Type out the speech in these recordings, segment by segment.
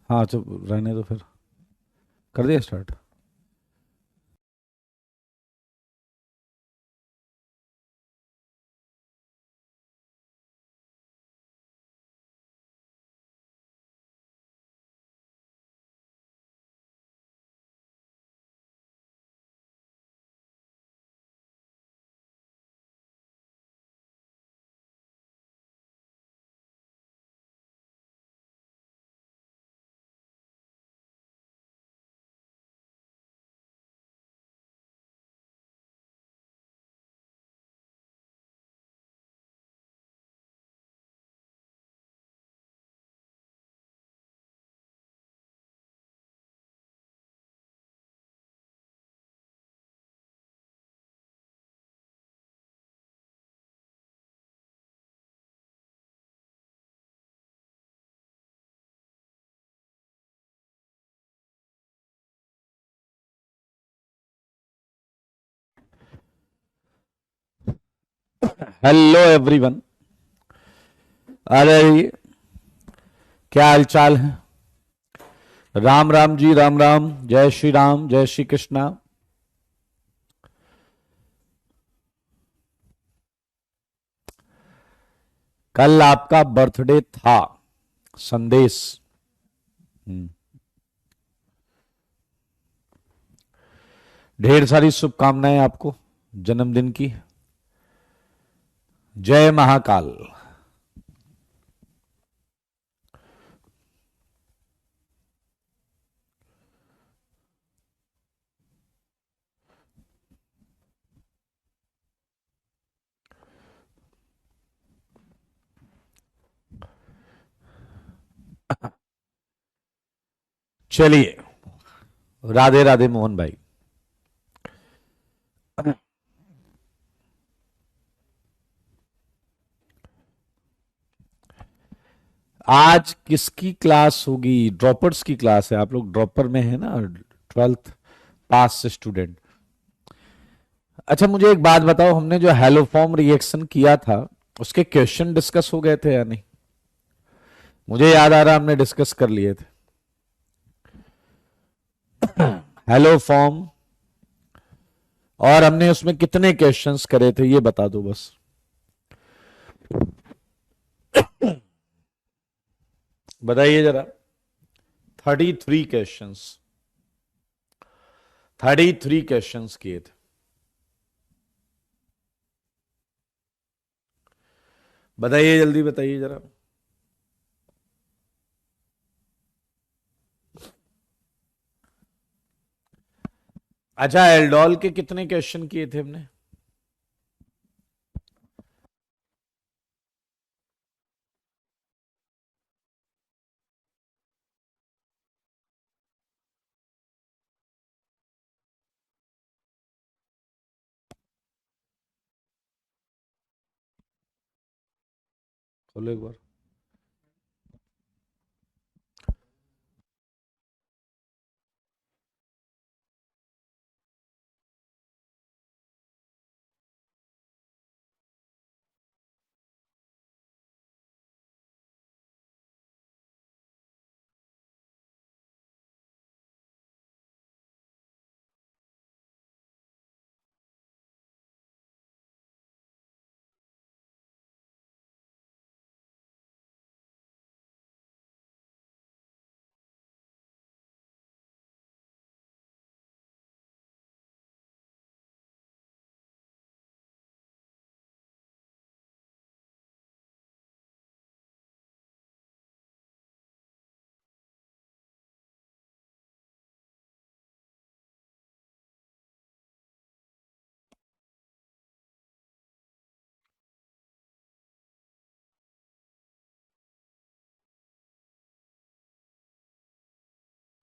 हाँ चुप रहने दो फिर। कर दिया स्टार्ट। Hello everyone. अरे क्या हाल चाल है? राम राम जी, राम राम। जय श्री राम, जय श्री कृष्णा। कल आपका बर्थडे था। संदेश। हम्म, ढेर सारी शुभकामनाएं आपको जन्मदिन की। जय महाकाल। चलिए, राधे राधे मोहन भाई। आज किसकी क्लास होगी? ड्रॉपर्स की क्लास है। आप लोग ड्रॉपर में है ना? 12th पास स्टूडेंट। अच्छा, मुझे एक बात बताओ, हमने जो हेलो फॉर्म रिएक्शन किया था उसके क्वेश्चन डिस्कस हो गए थे या नहीं? मुझे याद आ रहा हमने डिस्कस कर लिए थे। Hello form. और हमने उसमें कितने क्वेश्चंस करे थे ये बता दो बस। बताइए जरा। 33 क्वेश्चंस। 33 क्वेश्चंस किए थे। बताइए, जल्दी बताइए जरा। अच्छा, एल्डोल के कितने क्वेश्चन किए थे हमने? खोलो एक बार।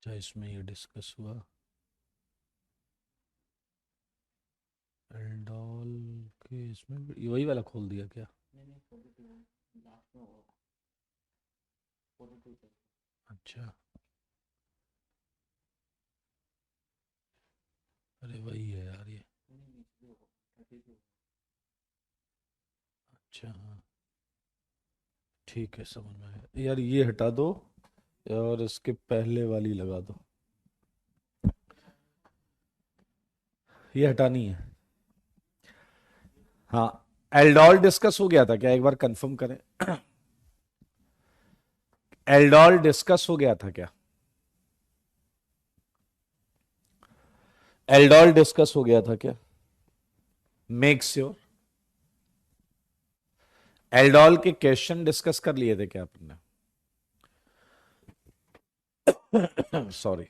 अच्छा, इसमें ये डिस्कस हुआ। एल्डोल के इसमें ये वही वाला खोल दिया क्या? अच्छा। अरे वही है यार ये। अच्छा हाँ। ठीक है, समझ में आया यार, ये हटा दो। और इसके पहले वाली लगा दो, ये हटानी है। हाँ, एल्डोल डिस्कस हो गया था क्या, एक बार कंफर्म करें। एल्डोल डिस्कस हो गया था क्या? एल्डोल डिस्कस हो गया था क्या? Make sure. एल्डोल के क्वेश्चन डिस्कस कर लिए थे क्या आपने? सॉरी।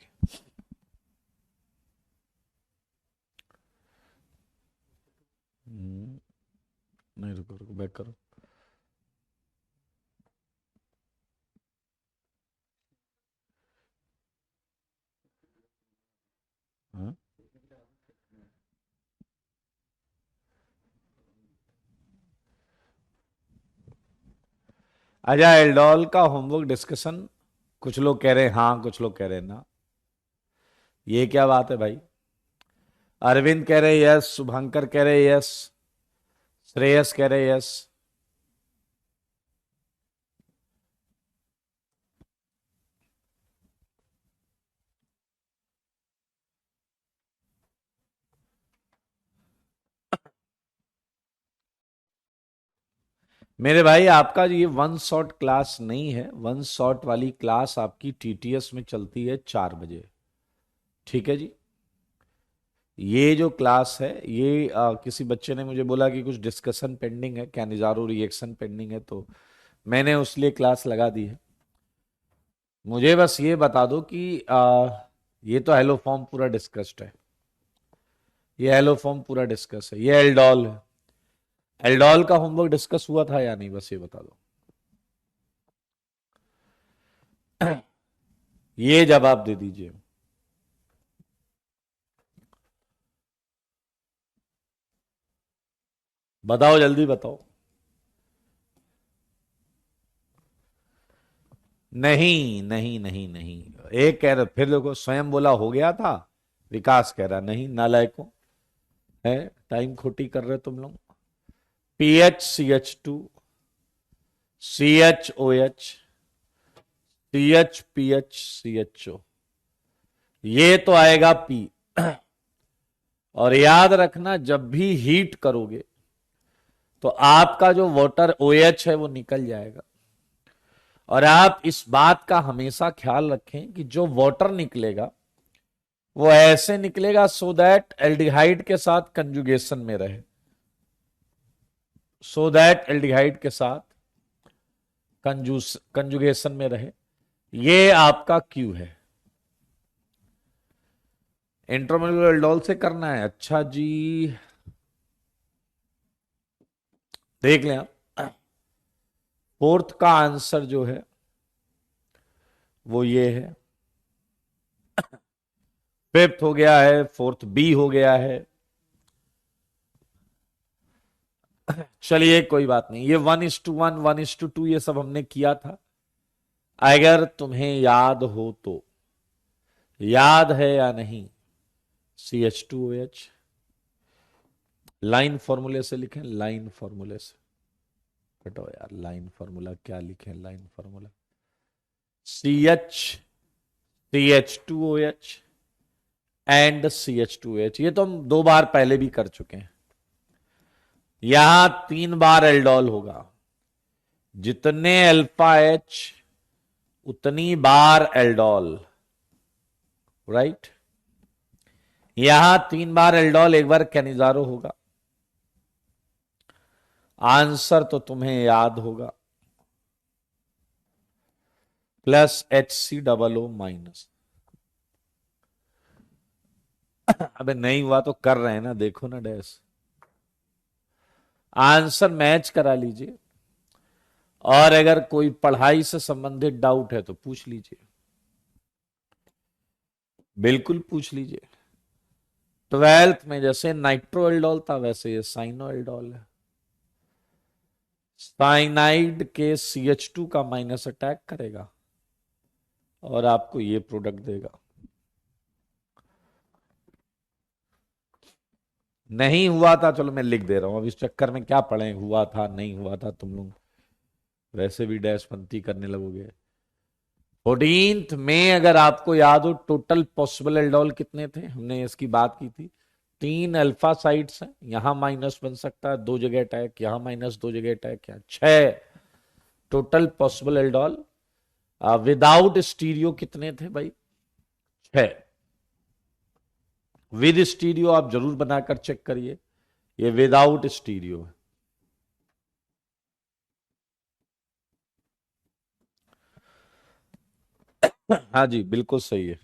नहीं, रुको रुको, बैक करो। हाँ? अच्छा, एल्डोल का होमवर्क डिस्कशन, कुछ लोग कह रहे हैं हाँ, कुछ लोग कह रहे हैं ना। ये क्या बात है भाई? अरविंद कह रहे यस, शुभंकर कह रहे यस, श्रेयस कह रहे यस। मेरे भाई, आपका ये वन शॉट क्लास नहीं है। वन शॉट वाली क्लास आपकी टीटीएस में चलती है 4 बजे। ठीक है जी। ये जो क्लास है, ये किसी बच्चे ने मुझे बोला कि कुछ डिस्कशन पेंडिंग है, कैनिजारो रिएक्शन पेंडिंग है, तो मैंने उस लिए क्लास लगा दी है। मुझे बस ये बता दो कि ये तो हेलो फॉर्म पूरा डिस्कस्ड है। ये हेलो फॉर्म पूरा डिस्कस है। ये एल्डोल है। एल्डोल का होमवर्क डिस्कस हुआ था या नहीं, बस ये बता दो। ये जवाब दे दीजिए। बताओ, जल्दी बताओ। नहीं नहीं नहीं नहीं, एक कह रहे, फिर देखो स्वयं बोला हो गया था, विकास कह रहा नहीं, नालायकों है, टाइम खोटी कर रहे तुम लोग। PHCH2, CHOH, CHPH CHO, ये तो आएगा P। और याद रखना, जब भी हीट करोगे तो आपका जो वाटर OH है वो निकल जाएगा। और आप इस बात का हमेशा ख्याल रखें कि जो वाटर निकलेगा वो ऐसे निकलेगा सो दैट एल्डिहाइड के साथ कंजुगेशन में रहे, सो दैट एल्डिहाइड के साथ कंजुगेशन में रहे। ये आपका क्यू है। इंट्रामोल्यूलर एल्डोल से करना है, अच्छा जी। देख लें आप, फोर्थ का आंसर जो है वो ये है। फिफ्थ हो गया है, फोर्थ बी हो गया है। चलिए कोई बात नहीं, ये 1:1, 1:2 ये सब हमने किया था। अगर तुम्हें याद हो तो, याद है या नहीं? CH2OH, लाइन फॉर्मूले से लिखें, लाइन फॉर्मूले से। हटो यार, लाइन फॉर्मूला क्या लिखें, line formula CH2OH and CH2OH, ये तो हम 2 बार पहले भी कर चुके हैं। यहां 3 बार एल्डोल होगा। जितने अल्फा H उतनी बार एल्डोल, राइट। यहां 3 बार एल्डोल, 1 बार कैनिजारो होगा। आंसर तो तुम्हें याद होगा, +HCOO-। अबे नहीं हुआ तो कर रहे हैं ना, देखो ना डैश। आंसर मैच करा लीजिए, और अगर कोई पढ़ाई से संबंधित डाउट है तो पूछ लीजिए, बिल्कुल पूछ लीजिए। 12th में जैसे नाइट्रो एल्डोल था वैसे ये साइनो एल्डोल है। साइनाइड के CH2 का माइनस अटैक करेगा और आपको ये प्रोडक्ट देगा। नहीं हुआ था, चलो मैं लिख दे रहा हूं, अब इस चक्कर में क्या पढ़े, हुआ था नहीं हुआ था, तुम लोग वैसे भी डैश पंथी करने लगोगे। 14th में अगर आपको याद हो टोटल पॉसिबल एल्डोल कितने थे, हमने इसकी बात की थी। 3 अल्फा साइट्स हैं, यहां माइनस बन सकता है, 2 जगह अटैक, यहां माइनस 2 जगह अटैक, यहाँ 6 total possible aldol. Without stereo कितने थे भाई? 6। विद स्टीरियो आप जरूर बनाकर चेक करिए, ये विदाउट स्टीरियो है। हाँ जी बिल्कुल सही है।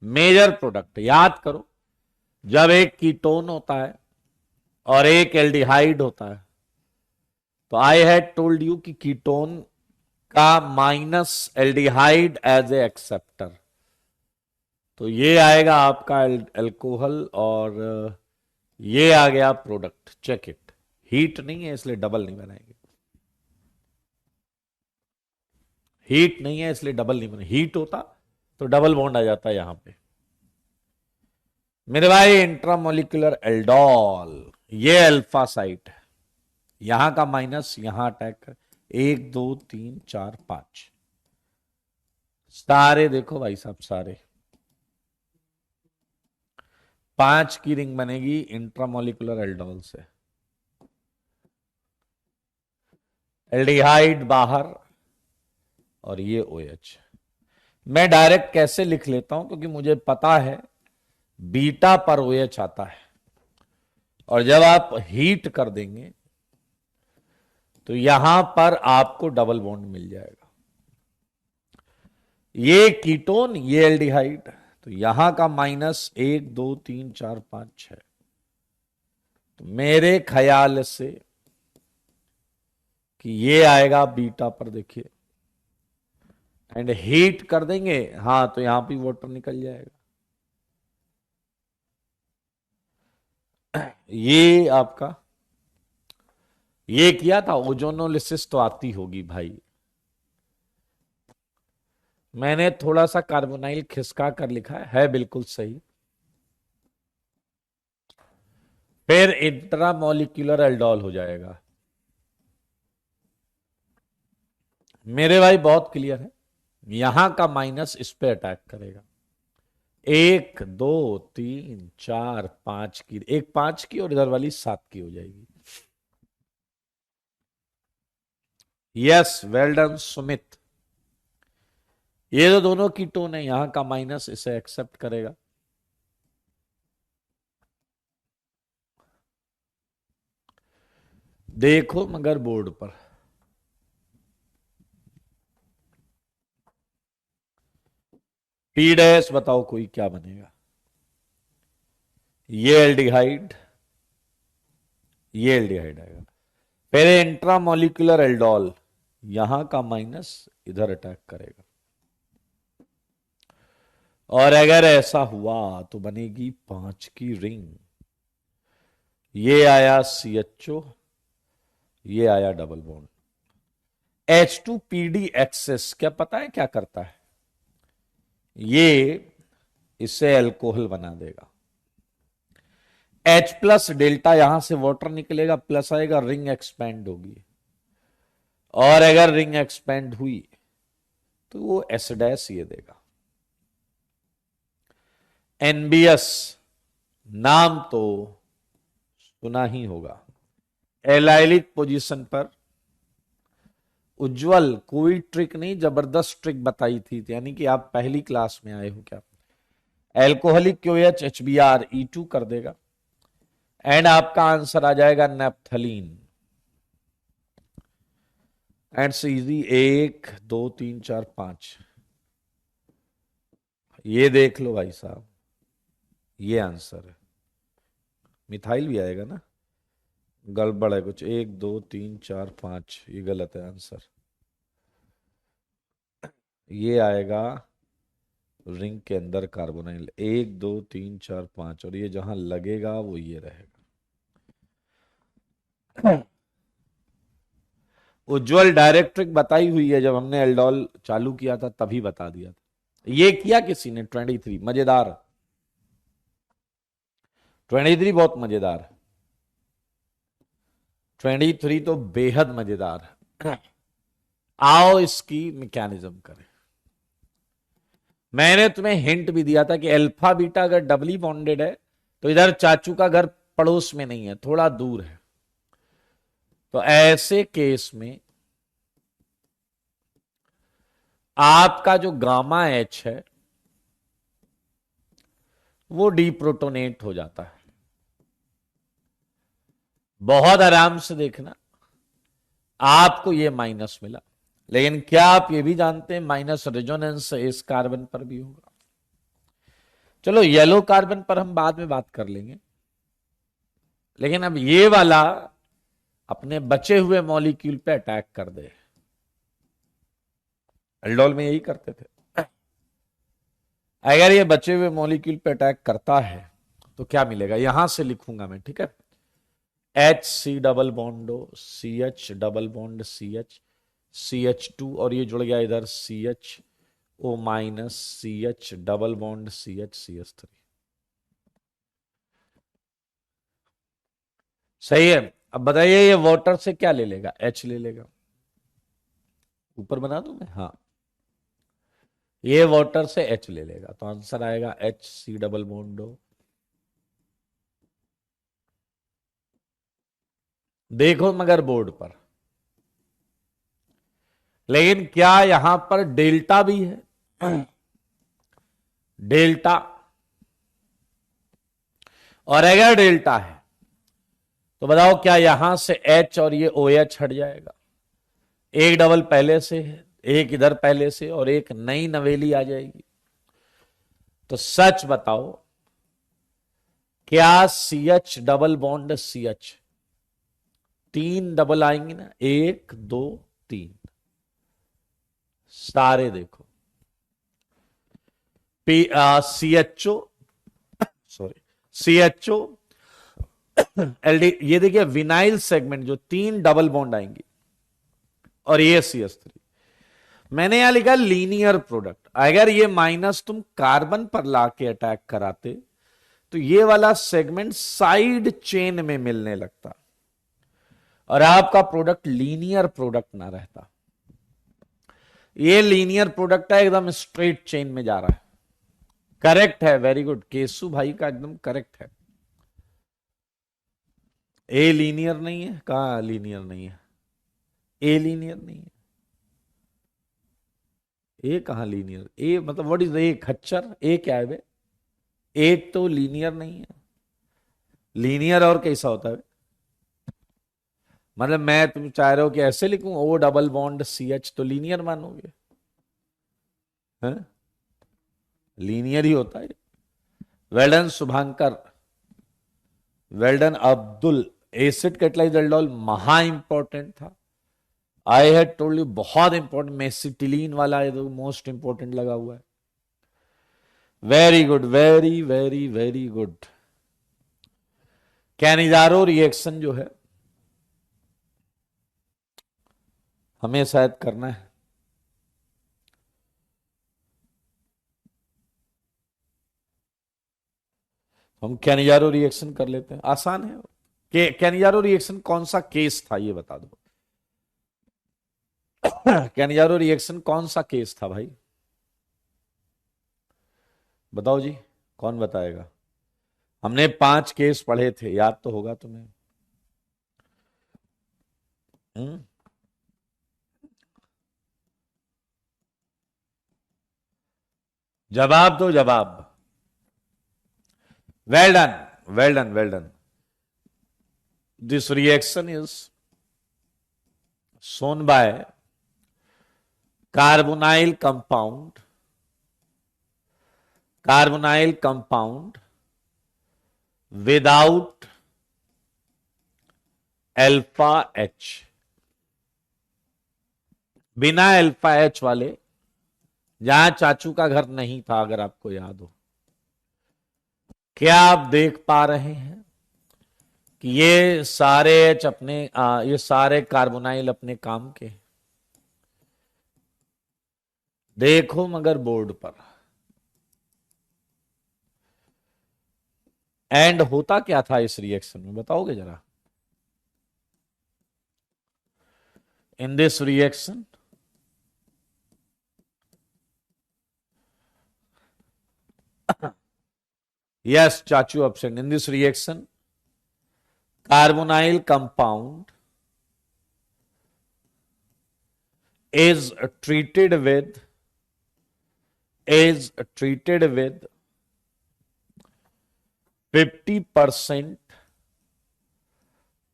मेजर प्रोडक्ट याद करो, जब एक कीटोन होता है और एक एल्डिहाइड होता है, तो आई हैड टोल्ड यू कि कीटोन का minus aldehyde as a acceptor, तो ये आएगा आपका अल्कोहल, और ये आ गया प्रोडक्ट। चेक इट, हीट नहीं है इसलिए डबल नहीं बनाएंगे, हीट नहीं है इसलिए डबल नहीं बने, हीट होता तो डबल बॉन्ड आ जाता है यहां पे। मेरे भाई इंट्रामोलिकुलर एल्डोल, ये अल्फा साइट है, यहां का माइनस यहां अटैक कर, 1 2 3 4 5 सारे देखो भाई साहब, सारे 5 की रिंग बनेगी इंट्रामोलिकुलर एल्डोल से। एल्डिहाइड बाहर और ये OH। मैं डायरेक्ट कैसे लिख लेता हूं, क्योंकि मुझे पता है बीटा पर OH आता है, और जब आप हीट कर देंगे तो यहां पर आपको डबल बॉन्ड मिल जाएगा। ये कीटोन, ये एल्डिहाइड, तो यहां का माइनस 1 2 3 4 5 6, तो मेरे ख्याल से कि ये आएगा बीटा पर, देखिए, एंड हीट कर देंगे, हाँ, तो यहां भी वाटर निकल जाएगा। ये आपका ये किया था ओजोनोलिसिस, तो आती होगी भाई, मैंने थोड़ा सा कार्बोनाइल खिसका कर लिखा है बिल्कुल सही। फिर इंट्रामोलिक्यूलर एल्डोल हो जाएगा। मेरे भाई बहुत क्लियर है, यहां का माइनस इस पे अटैक करेगा। 1 2 3 4 5 की, एक 5 की और इधर वाली 7 की हो जाएगी। Yes, well done Sumit. ये तो दोनों कीटोन है, यहां का माइनस इसे एक्सेप्ट करेगा। देखो मगर बोर्ड पर, पी डैश बताओ कोई क्या बनेगा? ये एल्डिहाइड, ये एल्डिहाइड आएगा। फिर इंट्रामोलिकुलर एल्डोल, यहां का माइनस इधर अटैक करेगा, और अगर ऐसा हुआ तो बनेगी 5 की रिंग। ये आया CHO, ये आया डबल बॉन्ड। H2PD एक्सेस क्या पता है क्या करता है? ये इससे अल्कोहल बना देगा। H प्लस डेल्टा, यहां से वाटर निकलेगा, प्लस आएगा, रिंग एक्सपेंड होगी, और अगर रिंग एक्सपेंड हुई तो वो एसिडैस ये देगा। NBS नाम तो सुना ही होगा, एलाइलिक पोजीशन पर उज्जवल, कोई ट्रिक नहीं, जबरदस्त ट्रिक बताई थी, यानी कि आप पहली क्लास में आए हो क्या। एल्कोहलिक QH HBr E2 कर देगा, एंड आपका आंसर आ जाएगा नेप्थलीन। एंड सीधी 1 2 3 4 5, ये देख लो भाई साहब, ये आंसर है। मिथाइल भी आएगा ना, गड़बड़ है कुछ, 1 2 3 4 5, ये गलत है आंसर। ये आएगा रिंग के अंदर कार्बोनाइल, 1 2 3 4 5, और ये जहां लगेगा वो ये रहेगा। उज्जवल डायरेक्ट ट्रिक बताई हुई है, जब हमने एल्डोल चालू किया था तभी बता दिया था। ये किया किसी ने 23, मजेदार, 23 बहुत मजेदार है, 23 तो बेहद मजेदार है। आओ इसकी मैकेनिज्म करें। मैंने तुम्हें हिंट भी दिया था कि अल्फा बीटा अगर डबली बॉन्डेड है तो इधर चाचू का घर पड़ोस में नहीं है, थोड़ा दूर है। तो ऐसे केस में आपका जो गामा एच है वो डीप्रोटोनेट हो जाता है। बहुत आराम से देखना, आपको ये माइनस मिला, लेकिन क्या आप ये भी जानते हैं माइनस रेजोनेंस इस कार्बन पर भी होगा। चलो येलो कार्बन पर हम बाद में बात कर लेंगे, लेकिन अब ये वाला अपने बचे हुए मॉलिक्यूल पे अटैक कर दे। एल्डोल में यही करते थे। अगर ये बचे हुए मॉलिक्यूल पे अटैक करता है तो क्या मिलेगा, यहां से लिखूंगा मैं, ठीक है। H C double bond C H double bond C H two, और ये जुड़ गया इधर C H O minus C H double bond C H three. सही है। अब बताइए ये वाटर से क्या ले लेगा, एच ले लेगा। ऊपर बना दूं मैं, हाँ, ये वाटर से एच ले लेगा तो आंसर आएगा एच सी डबल बॉन्डो। देखो मगर बोर्ड पर, लेकिन क्या यहां पर डेल्टा भी है? डेल्टा, और अगर डेल्टा है तो बताओ क्या यहां से एच और ये ओ एच हट जाएगा? एक डबल पहले से है, एक इधर पहले से, और एक नई नवेली आ जाएगी। तो सच बताओ, क्या C H double bond C H, तीन डबल आएंगे ना, एक दो तीन, सारे देखो P C H O, sorry C H O एलडी, ये देखिए विनाइल सेगमेंट जो तीन डबल बॉन्ड आएंगी, और ये सी एस थ्री। मैंने यहां लिखा लीनियर प्रोडक्ट। अगर ये माइनस तुम कार्बन पर लाके अटैक कराते तो ये वाला सेगमेंट साइड चेन में मिलने लगता और आपका प्रोडक्ट लीनियर प्रोडक्ट ना रहता। ये लीनियर प्रोडक्ट है, एकदम स्ट्रेट चेन में जा रहा है। करेक्ट है, वेरी गुड, केसु भाई का एकदम करेक्ट है। ए लीनियर नहीं है, कहां लीनियर नहीं है, ए लीनियर नहीं है। ए कहां लीनियर, ए मतलब व्हाट इज ए खच्चर, ए क्या है बे? ए तो लीनियर नहीं है। लीनियर और कैसा होता है? मतलब मैं, तुम चाह रहे हो कि ऐसे लिखूं O double bond C H तो लीनियर मानोगे? हैं? लीनियर ही होता है। Well done Shubhankar, well done Abdul, acid catalysed aldol महा इंपॉर्टेंट था। आई हैड टोल्ड यू, बहुत इंपॉर्टेंट। मेसिटिलीन वाला है तो मोस्ट इंपॉर्टेंट लगा हुआ है। Very good, very very very good. Cannizzaro reaction जो है हमें शायद करना है। हम कैनिजारो रिएक्शन कर लेते हैं, आसान है। कैनिजारो रिएक्शन कौन सा केस था ये बता दो। कैनिजारो रिएक्शन कौन सा केस था भाई, बताओ जी, कौन बताएगा? हमने 5 केस पढ़े थे, याद तो होगा तुम्हें। हम्म? जवाब दो, जवाब। Well done, well done, well done. This reaction is shown by carbonyl compound without alpha H। बिना अल्फा एच वाले, जहां चाचू का घर नहीं था, अगर आपको याद हो। क्या आप देख पा रहे हैं कि ये सारे एच अपने ये सारे कार्बोनाइल अपने काम के? देखो मगर बोर्ड पर। एंड होता क्या था इस रिएक्शन में, बताओगे जरा? In this reaction Yes, Chachu absent. In this reaction, carbonyl compound is treated with 50%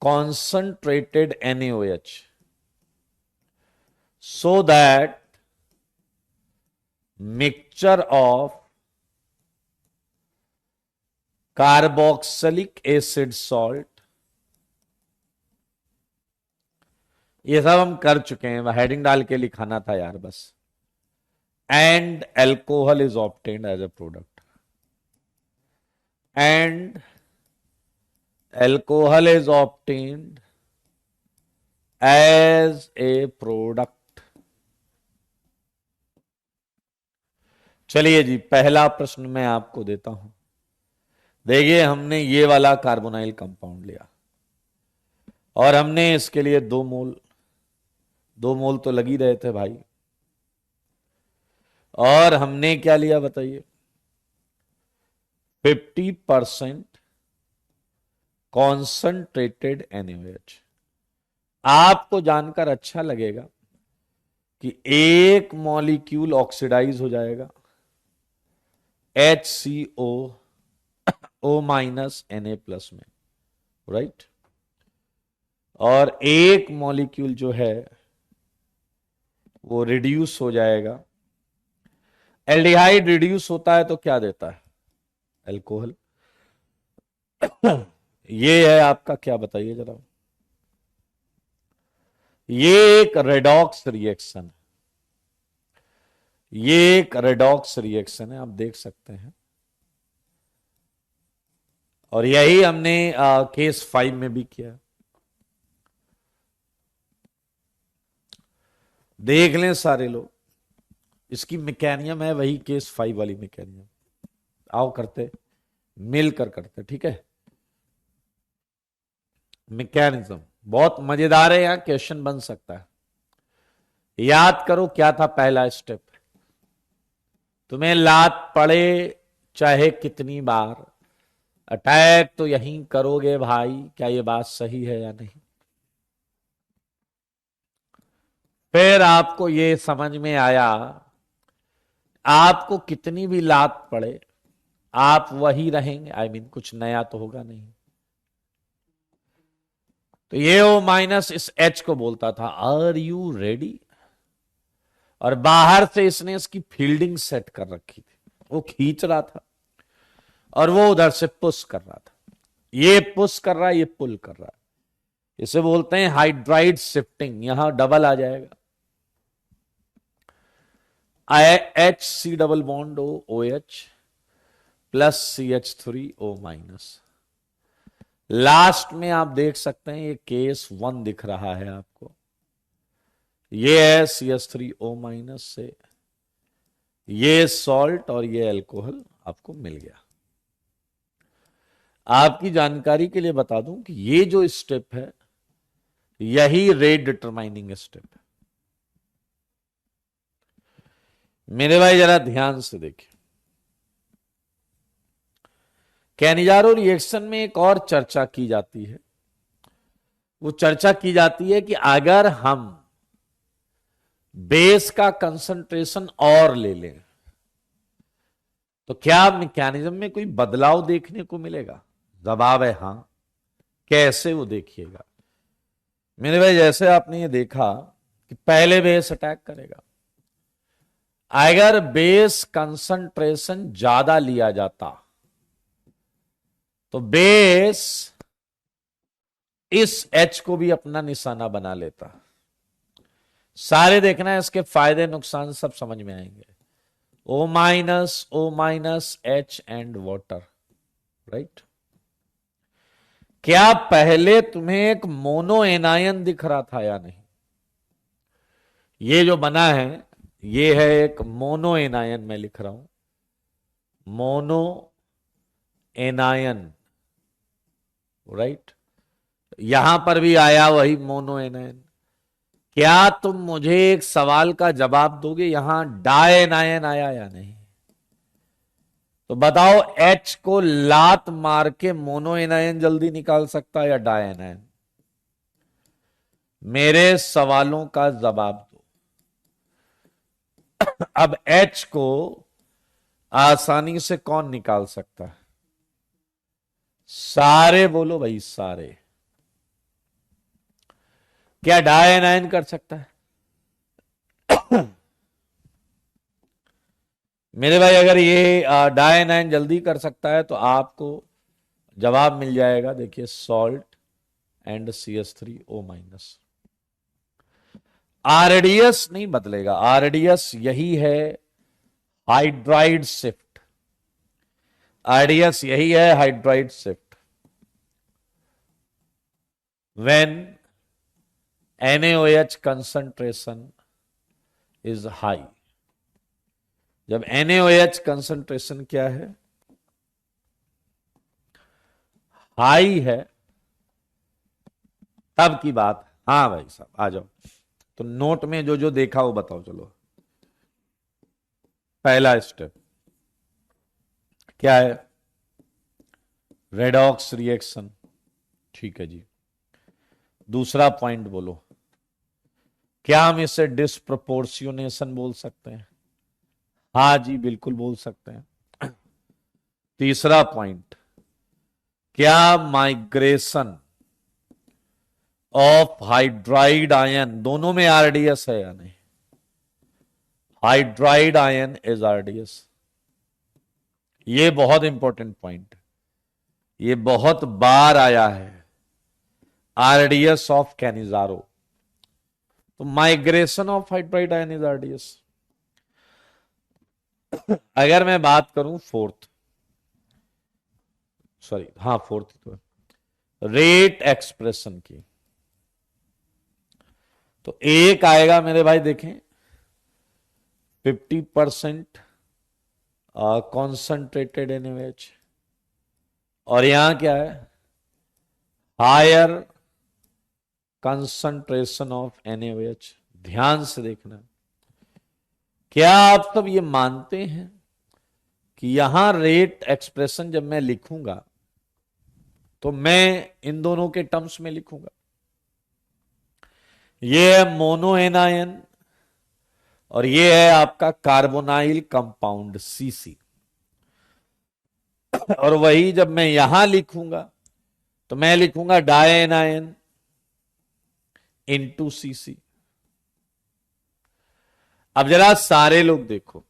concentrated NaOH so that mixture of carboxylic acid salt, ये सब हम कर चुके हैं, हेडिंग डाल के लिखाना था यार बस, and alcohol is obtained as a product, and alcohol is obtained as a product. चलिए जी, पहला प्रश्न मैं आपको देता हूं। देखिए, हमने ये वाला कार्बोनाइल कंपाउंड लिया और हमने इसके लिए 2 मोल तो लग ही रहे थे भाई, और हमने क्या लिया बताइए, 50% कॉन्संट्रेटेड NaOH। आपको जानकर अच्छा लगेगा कि एक मॉलिक्यूल ऑक्सीडाइज हो जाएगा HCO O minus Na plus में, राइट, और एक मॉलिक्यूल जो है वो रिड्यूस हो जाएगा। एल्डिहाइड रिड्यूस होता है तो क्या देता है, अल्कोहल। ये है आपका क्या, बताइए जरा, ये एक रेडॉक्स रिएक्शन है, ये एक रेडॉक्स रिएक्शन है, आप देख सकते हैं, और यही हमने केस 5 में भी किया। देख लें सारे लोग, इसकी मैकेनिज्म है वही केस 5 वाली मैकेनिज्म। आओ करते, मिलकर करते, ठीक है। मैकेनिज्म बहुत मजेदार है, यहां क्वेश्चन बन सकता है। याद करो क्या था पहला स्टेप, तुम्हें लात पड़े चाहे कितनी बार, अटैक तो यहीं करोगे भाई, क्या ये बात सही है या नहीं। फिर आपको ये समझ में आया, आपको कितनी भी लात पड़े आप वही रहेंगे, आई मीन कुछ नया तो होगा नहीं। तो ये O माइनस इस H को बोलता था आर यू रेडी, और बाहर से इसने इसकी फील्डिंग सेट कर रखी थी, वो खींच रहा था और वो उधर से पुश कर रहा था, ये पुश कर रहा है, ये पुल कर रहा है। इसे बोलते हैं हाइड्राइड शिफ्टिंग, यहां डबल आ जाएगा, HC double bond OH plus CH3O minus. Last में आप देख सकते हैं ये केस 1 दिख रहा है आपको, ये है CH3O माइनस से ये सॉल्ट और ये अल्कोहल आपको मिल गया। आपकी जानकारी के लिए बता दूं कि ये जो स्टेप है यही रेट डिटरमाइनिंग स्टेप है। मेरे भाई जरा ध्यान से देखिए, कैनिजारो रिएक्शन में एक और चर्चा की जाती है, वो चर्चा की जाती है कि अगर हम बेस का कंसंट्रेशन और ले लें तो क्या मैकेनिज्म में कोई बदलाव देखने को मिलेगा। जवाब है हां। कैसे, वो देखिएगा मेरे भाई। जैसे आपने ये देखा कि पहले बेस अटैक करेगा, अगर बेस कंसंट्रेशन ज्यादा लिया जाता तो बेस इस H को भी अपना निशाना बना लेता। सारे देखना है, इसके फायदे नुकसान सब समझ में आएंगे। O minus H and water, right. क्या पहले तुम्हें एक मोनो एनायन दिख रहा था या नहीं। ये जो बना है ये है एक मोनो एनायन, मैं लिख रहा हूं मोनो एनायन, राइट। यहां पर भी आया वही मोनो एनायन। क्या तुम मुझे एक सवाल का जवाब दोगे, यहां डायनायन आया या नहीं। तो बताओ H को लात मार के मोनो एनायन जल्दी निकाल सकता है या डाई एनायन? मेरे सवालों का जवाब दो। अब H को आसानी से कौन निकाल सकता है? सारे बोलो भाई, सारे। क्या डाई एनायन कर सकता है? मेरे भाई अगर ये डाई एनायन जल्दी कर सकता है तो आपको जवाब मिल जाएगा। देखिए, सॉल्ट एंड CH3O-। आरडीएस नहीं बदलेगा, आरडीएस यही है, हाइड्राइड शिफ्ट। आरडीएस यही है, hydride shift. When NaOH concentration is high, जब NaOH कंसंट्रेशन क्या है, हाई है, तब की बात। हाँ भाई साहब, आ जाओ। तो नोट में जो जो देखा वो बताओ। चलो, पहला स्टेप क्या है? Redox reaction. ठीक है जी। दूसरा पॉइंट बोलो, क्या हम इसे डिस्प्रपोर्शनेशन बोल सकते हैं? हाँ जी, बिल्कुल बोल सकते हैं। तीसरा पॉइंट, क्या माइग्रेशन ऑफ हाइड्राइड आयन, दोनों में आरडीएस है या नहीं? Hydride ion is RDS. ये बहुत इंपॉर्टेंट पॉइंट, ये बहुत बार आया है, आरडीएस ऑफ कैनिजारो। तो migration of hydride ion is RDS. अगर मैं बात करूं फोर्थ, सॉरी हाँ फोर्थ तो रेट एक्सप्रेशन की, तो एक आएगा मेरे भाई, देखें 50% कॉन्सेंट्रेटेड NaOH, और यहां क्या है? Higher concentration of NaOH। ध्यान से देखना, क्या आप सब ये मानते हैं कि यहां रेट एक्सप्रेशन जब मैं लिखूंगा तो मैं इन दोनों के टर्म्स में लिखूंगा? ये है मोनो एनायन और ये है आपका कार्बोनाइल कंपाउंड CC। और वही जब मैं यहां लिखूंगा तो मैं लिखूंगा डाई एनायन इंटू CC। अब जरा सारे लोग देखो,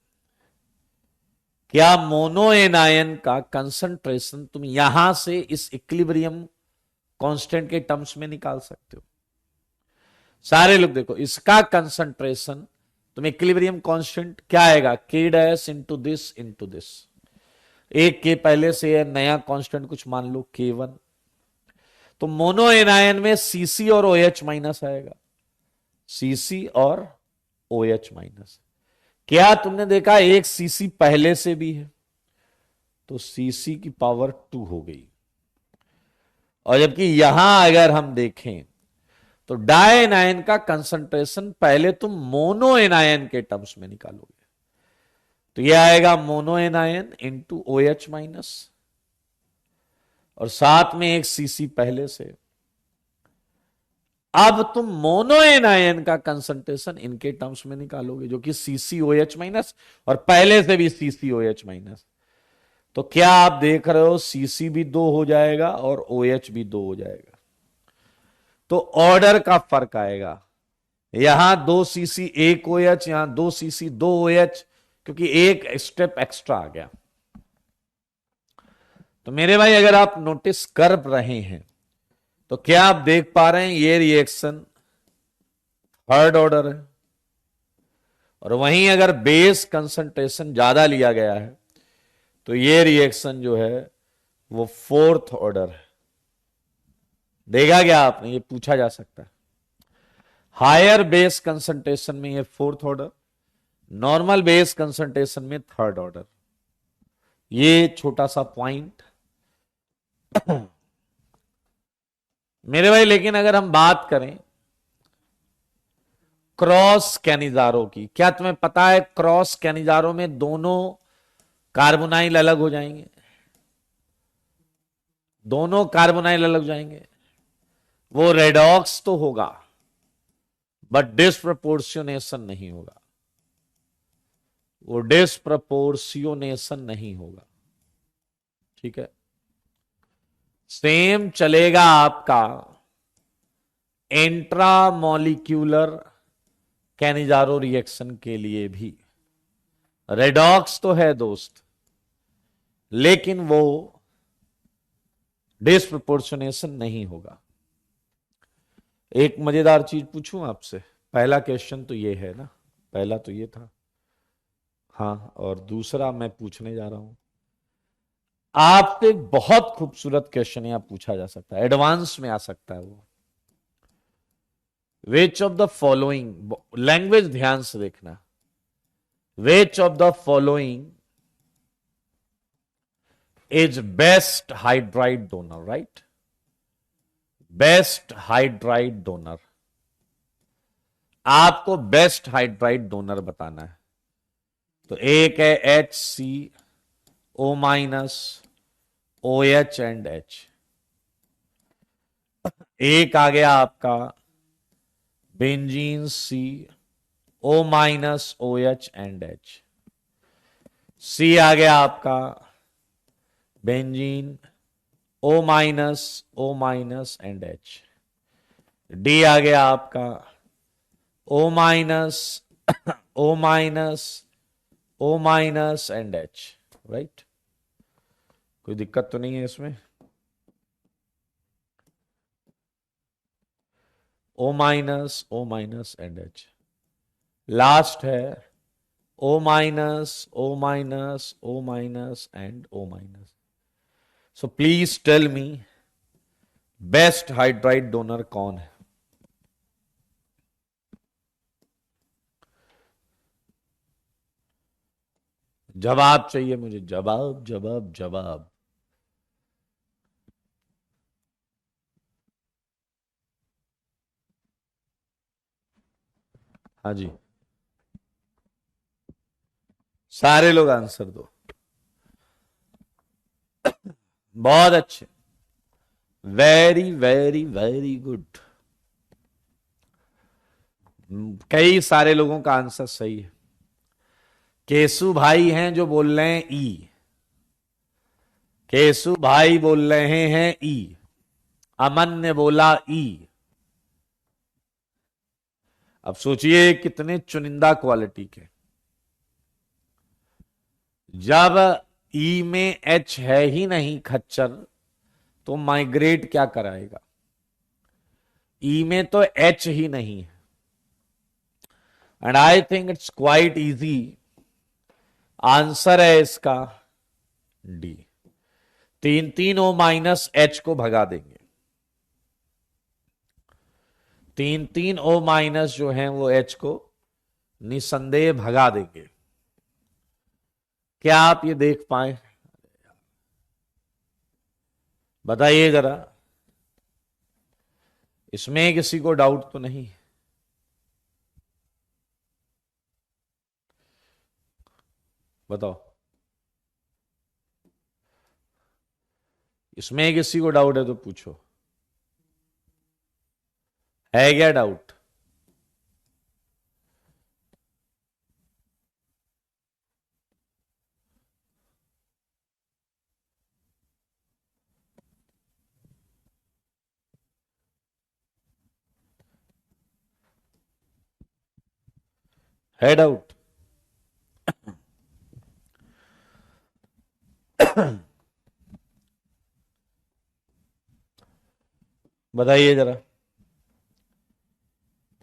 क्या मोनो एनायन का कंसंट्रेशन तुम यहां से इस इक्विलिब्रियम कांस्टेंट के टर्म्स में निकाल सकते हो? सारे लोग देखो, इसका कंसंट्रेशन तुम इक्विलिब्रियम कांस्टेंट क्या आएगा? K dash into this. एक के पहले से है, नया कांस्टेंट कुछ मान लो K1। तो मोनो एनायन में CC और OH माइनस आएगा, CC और OH माइनस। क्या तुमने देखा एक CC पहले से भी है, तो CC की पावर 2 हो गई। और जबकि यहां अगर हम देखें तो डाई एनायन का कंसंट्रेशन पहले तुम मोनो एनायन के टर्म्स में निकालोगे, तो यह आएगा mono anion into OH minus, और साथ में एक CC पहले से। अब तुम मोनो एनायन का कंसंट्रेशन इनके टर्म्स में निकालोगे, जो कि CCOH माइनस और पहले से भी CCOH माइनस। तो क्या आप देख रहे हो, CC भी 2 हो जाएगा और OH भी 2 हो जाएगा। तो ऑर्डर का फर्क आएगा, यहां 2 CC 1 OH, यहां 2 CC 2 OH, क्योंकि एक स्टेप एक्स्ट्रा आ गया। तो मेरे भाई अगर आप नोटिस कर रहे हैं तो क्या आप देख पा रहे हैं, ये रिएक्शन थर्ड ऑर्डर है, और वहीं अगर बेस कंसंट्रेशन ज्यादा लिया गया है तो ये रिएक्शन जो है वो फोर्थ ऑर्डर है। देखा क्या आपने? ये पूछा जा सकता है। हायर बेस कंसंट्रेशन में ये fourth order, normal base concentration में थर्ड ऑर्डर। ये छोटा सा पॉइंट मेरे भाई। लेकिन अगर हम बात करें क्रॉस कैनिजारो की, क्या तुम्हें पता है क्रॉस कैनिजारो में दोनों कार्बोनाइल अलग हो जाएंगे, दोनों कार्बोनाइल अलग हो जाएंगे। वो रेडॉक्स तो होगा बट डिस्प्रपोर्शनेशन नहीं होगा, वो डिस्प्रपोर्शनेशन नहीं होगा। ठीक है, सेम चलेगा आपका इंट्रामोलिक्यूलर कैनिजारो रिएक्शन के लिए भी। रेडॉक्स तो है दोस्त, लेकिन वो डिस्प्रपोर्शनेशन नहीं होगा। एक मजेदार चीज पूछूं आपसे, पहला क्वेश्चन तो ये है ना, पहला तो ये था, हाँ, और दूसरा मैं पूछने जा रहा हूं आपसे। बहुत खूबसूरत क्वेश्चन यहां पूछा जा सकता है, एडवांस में आ सकता है वो। Which of the following, language ध्यान से देखना, which of the following is best hydride donor, right? Best hydride donor, आपको बेस्ट हाइड्राइड डोनर बताना है। तो एक है HCO minus OH and H, एक आ गया आपका benzene CO minus OH and H, C आ गया आपका benzene O minus and H, D आ गया आपका O minus and H, right? कोई दिक्कत तो नहीं है इसमें? O minus and H, last है O minus and O minus. So please tell me best hydride donor कौन है? जवाब चाहिए मुझे, जवाब जवाब जवाब। हाँ जी, सारे लोग आंसर दो। बहुत अच्छे, वेरी वेरी वेरी गुड। कई सारे लोगों का आंसर सही है। केसु भाई हैं जो बोल रहे हैं ई, केसु भाई बोल रहे हैं ई, अमन ने बोला ई। अब सोचिए कितने चुनिंदा क्वालिटी के। जब ई में एच है ही नहीं खच्चर, तो माइग्रेट क्या कराएगा? ई में तो एच ही नहीं है। And I think it's quite easy, answer है इसका डी। तीन तीन O माइनस एच को भगा देंगे, तीन तीन O माइनस जो है वो H को निसंदेह भगा देंगे। क्या आप ये देख पाए? बताइए जरा, इसमें किसी को डाउट तो नहीं? बताओ, इसमें किसी को डाउट है तो पूछो, है क्या डाउट? है डाउट? बताइए जरा।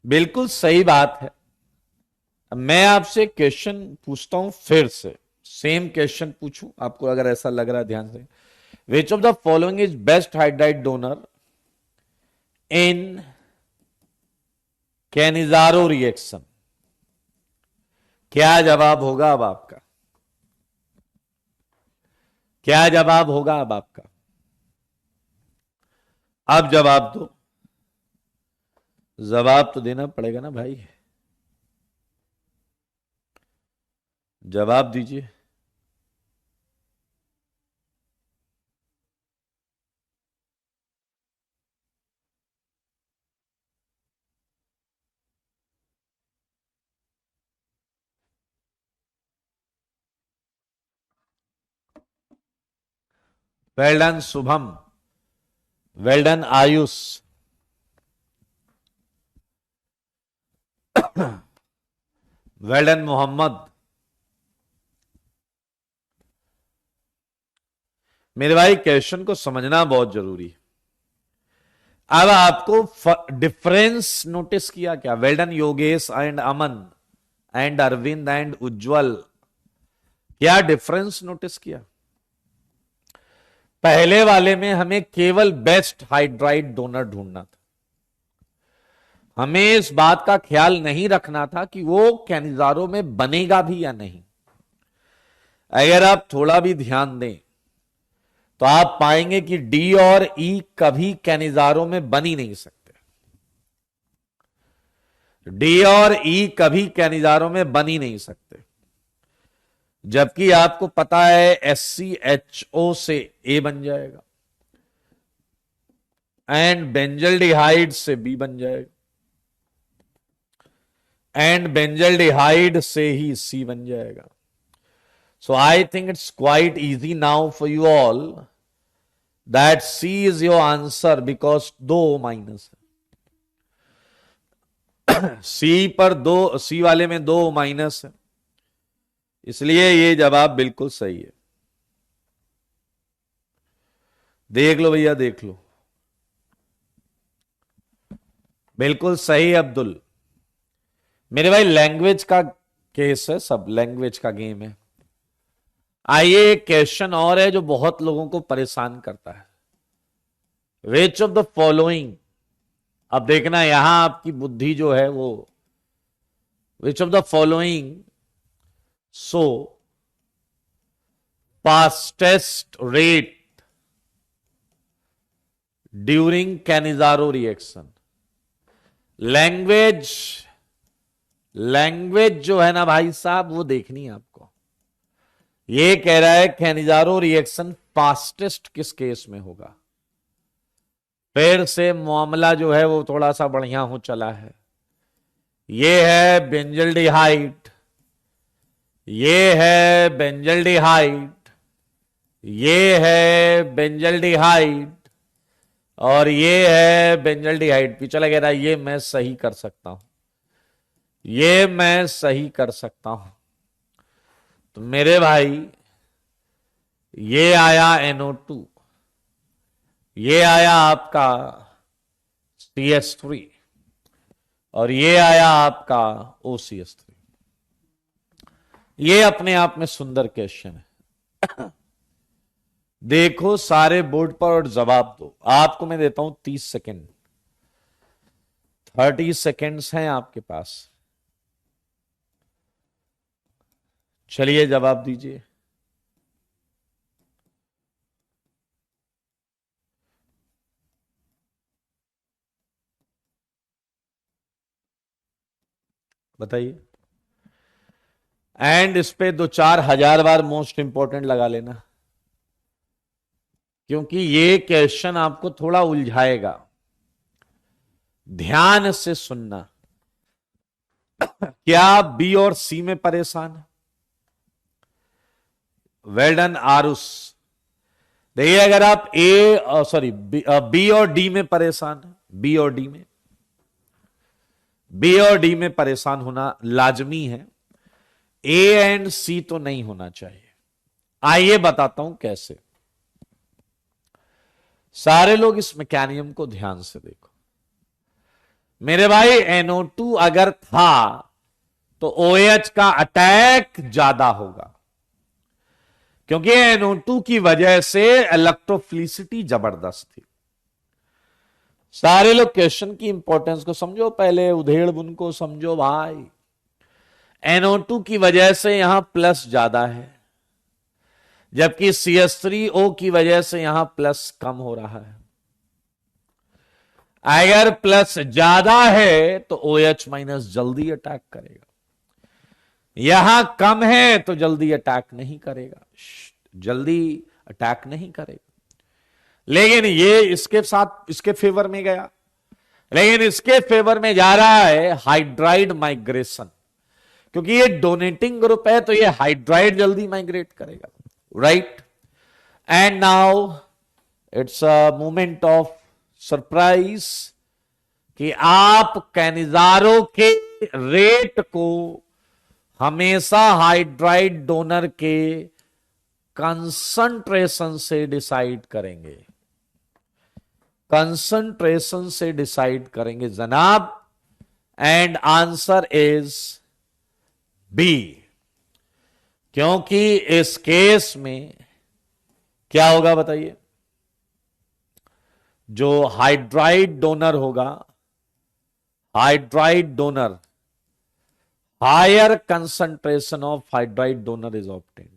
बिल्कुल सही बात है। मैं आपसे क्वेश्चन पूछता हूं फिर से, सेम क्वेश्चन पूछूं आपको अगर ऐसा लग रहा है, ध्यान से। Which of the following is best hydride donor in Cannizzaro reaction? क्या जवाब होगा अब आपका? क्या जवाब होगा अब आपका? अब जवाब दो, जवाब तो देना पड़ेगा ना भाई, जवाब दीजिए। Well done Shubham, well done Ayush, well done Mohammad. मेरे भाई क्वेश्चन को समझना बहुत जरूरी है। अब आपको डिफरेंस नोटिस किया क्या? Well done Yogesh and Aman and Arvind and Ujjwal. क्या डिफरेंस नोटिस किया? पहले वाले में हमें केवल बेस्ट हाइड्राइड डोनर ढूंढना था। हमें इस बात का ख्याल नहीं रखना था कि वो कैनिजारो में बनेगा भी या नहीं। अगर आप थोड़ा भी ध्यान दें तो आप पाएंगे कि डी और ई कभी कैनिजारो में बन ही नहीं सकते। डी और ई कभी कैनिजारो में बन ही नहीं सकते, जबकि आपको पता है SCHO से ए बन जाएगा एंड बेंजल्डिहाइड से बी बन जाएगा एंड बेंजल्डिहाइड से ही सी बन जाएगा। So I think it's quite easy now for you all that C is your answer because दो माइनस है। C पर दो, C वाले में दो माइनस है, इसलिए ये जवाब बिल्कुल सही है। देख लो भैया, देख लो, बिल्कुल सही अब्दुल। मेरे भाई लैंग्वेज का केस है, सब लैंग्वेज का गेम है। आइए एक क्वेश्चन और है जो बहुत लोगों को परेशान करता है। विच ऑफ द फॉलोइंग, अब देखना यहां आपकी बुद्धि जो है वो, which of the following so fastest rate during Cannizzaro reaction. Language, language जो है ना भाई साहब वो देखनी है आपको। ये कह रहा है कैनिजारो रिएक्शन फास्टेस्ट किस केस में होगा। फिर से मामला जो है वो थोड़ा सा बढ़िया हो चला है। ये है बेंजल्डिहाइड, ये है बेंजल्डिहाइड, ये है बेंजल्डिहाइड और ये है बेंजल्डिहाइड। पीछे लगे रहा, ये मैं सही कर सकता हूं, ये मैं सही कर सकता हूं। तो मेरे भाई ये आया NO2, ये आया आपका CS3 और ये आया आपका OCS3। ये अपने आप में सुंदर क्वेश्चन है। देखो सारे बोर्ड पर और जवाब दो। आपको मैं देता हूं 30 सेकेंड, 30 सेकेंड्स हैं आपके पास। चलिए जवाब दीजिए। बताइए। एंड इस पे 2-4 हजार बार मोस्ट इंपॉर्टेंट लगा लेना, क्योंकि ये क्वेश्चन आपको थोड़ा उलझाएगा। ध्यान से सुनना। क्या आप बी और सी में परेशान है? Well done Aarush. देखिए अगर आप बी और डी में परेशान है, बी और डी में, बी और डी में परेशान होना लाजमी है। ए एंड सी तो नहीं होना चाहिए। आइए बताता हूं कैसे। सारे लोग इस मैकेनिज्म को ध्यान से देखो। मेरे भाई NO2 अगर था तो OH का अटैक ज्यादा होगा, क्योंकि NO2 की वजह से इलेक्ट्रोफिलिसिटी जबरदस्त थी। सारे लोग क्वेश्चन की इंपॉर्टेंस को समझो, पहले उधेड़ बुन को समझो भाई। NO2 की वजह से यहां प्लस ज्यादा है, जबकि CS3O की वजह से यहां प्लस कम हो रहा है। अगर प्लस ज्यादा है तो OH माइनस जल्दी अटैक करेगा, यहां कम है तो जल्दी अटैक नहीं करेगा, जल्दी अटैक नहीं करेगा। लेकिन ये इसके साथ, इसके फेवर में गया, लेकिन इसके फेवर में जा रहा है हाइड्राइड माइग्रेशन, क्योंकि ये डोनेटिंग ग्रुप है तो ये हाइड्राइड जल्दी माइग्रेट करेगा, right. And now it's a moment of surprise कि आप कैनिजारो के रेट को हमेशा हाइड्राइड डोनर के कंसंट्रेशन से डिसाइड करेंगे, कंसंट्रेशन से डिसाइड करेंगे जनाब। एंड आंसर इज बी, क्योंकि इस केस में क्या होगा बताइए, जो हाइड्राइड डोनर होगा, hydride donor, higher concentration of hydride donor is obtained.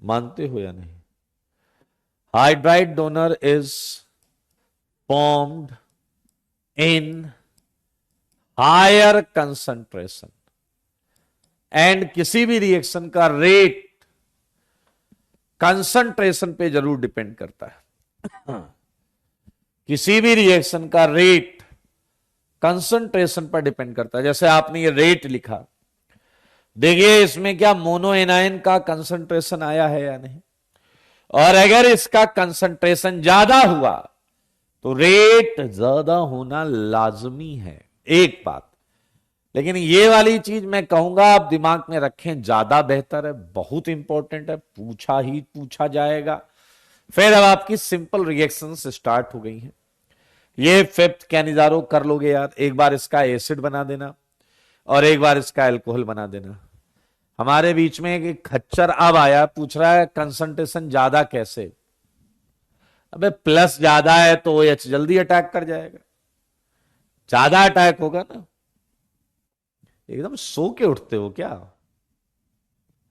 मानते हो या नहीं? Hydride donor is formed in higher concentration and किसी भी रिएक्शन का रेट कंसंट्रेशन पे जरूर डिपेंड करता है। किसी भी रिएक्शन का रेट कंसंट्रेशन पर डिपेंड करता है। जैसे आपने ये रेट लिखा, देखिए इसमें क्या मोनो एनायन का कंसंट्रेशन आया है या नहीं, और अगर इसका कंसंट्रेशन ज्यादा हुआ तो रेट ज्यादा होना लाजमी है, एक बात। लेकिन ये वाली चीज मैं कहूंगा आप दिमाग में रखें, ज्यादा बेहतर है, बहुत इंपॉर्टेंट है, पूछा ही पूछा जाएगा। फिर अब आपकी सिंपल रिएक्शंस स्टार्ट हो गई हैं। ये फिफ्थ कैनिजारो कर लोगे यार, एक बार इसका एसिड बना देना और एक बार इसका एल्कोहल बना देना। हमारे बीच में एक खच्चर अब आया, पूछ रहा है कंसंट्रेशन ज्यादा कैसे। अबे प्लस ज्यादा है तो OH जल्दी अटैक कर जाएगा, ज्यादा अटैक होगा ना। एकदम सो के उठते हो क्या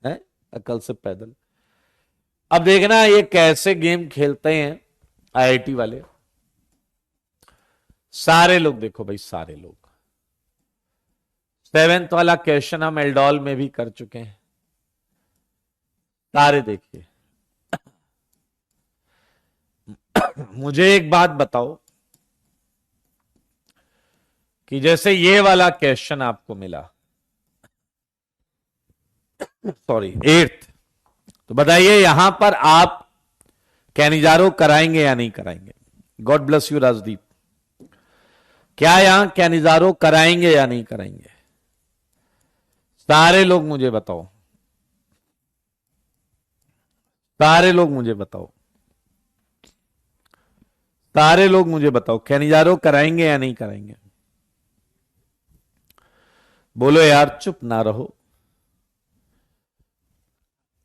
है, अकल से पैदल। अब देखना ये कैसे गेम खेलते हैं IIT वाले। सारे लोग देखो भाई, सारे लोग 7th वाला क्वेश्चन हम एल्डोल में भी कर चुके हैं, सारे देखिए। मुझे एक बात बताओ कि जैसे ये वाला क्वेश्चन आपको मिला, सॉरी 8th, तो बताइए यहां पर आप कैनिजारो कराएंगे या नहीं कराएंगे? God bless you Rajdeep. क्या यहां कैनिजारो कराएंगे या नहीं कराएंगे? सारे लोग मुझे बताओ, सारे लोग मुझे बताओ, सारे लोग मुझे बताओ, कैनिजारो कराएंगे या नहीं कराएंगे? बोलो यार, चुप ना रहो।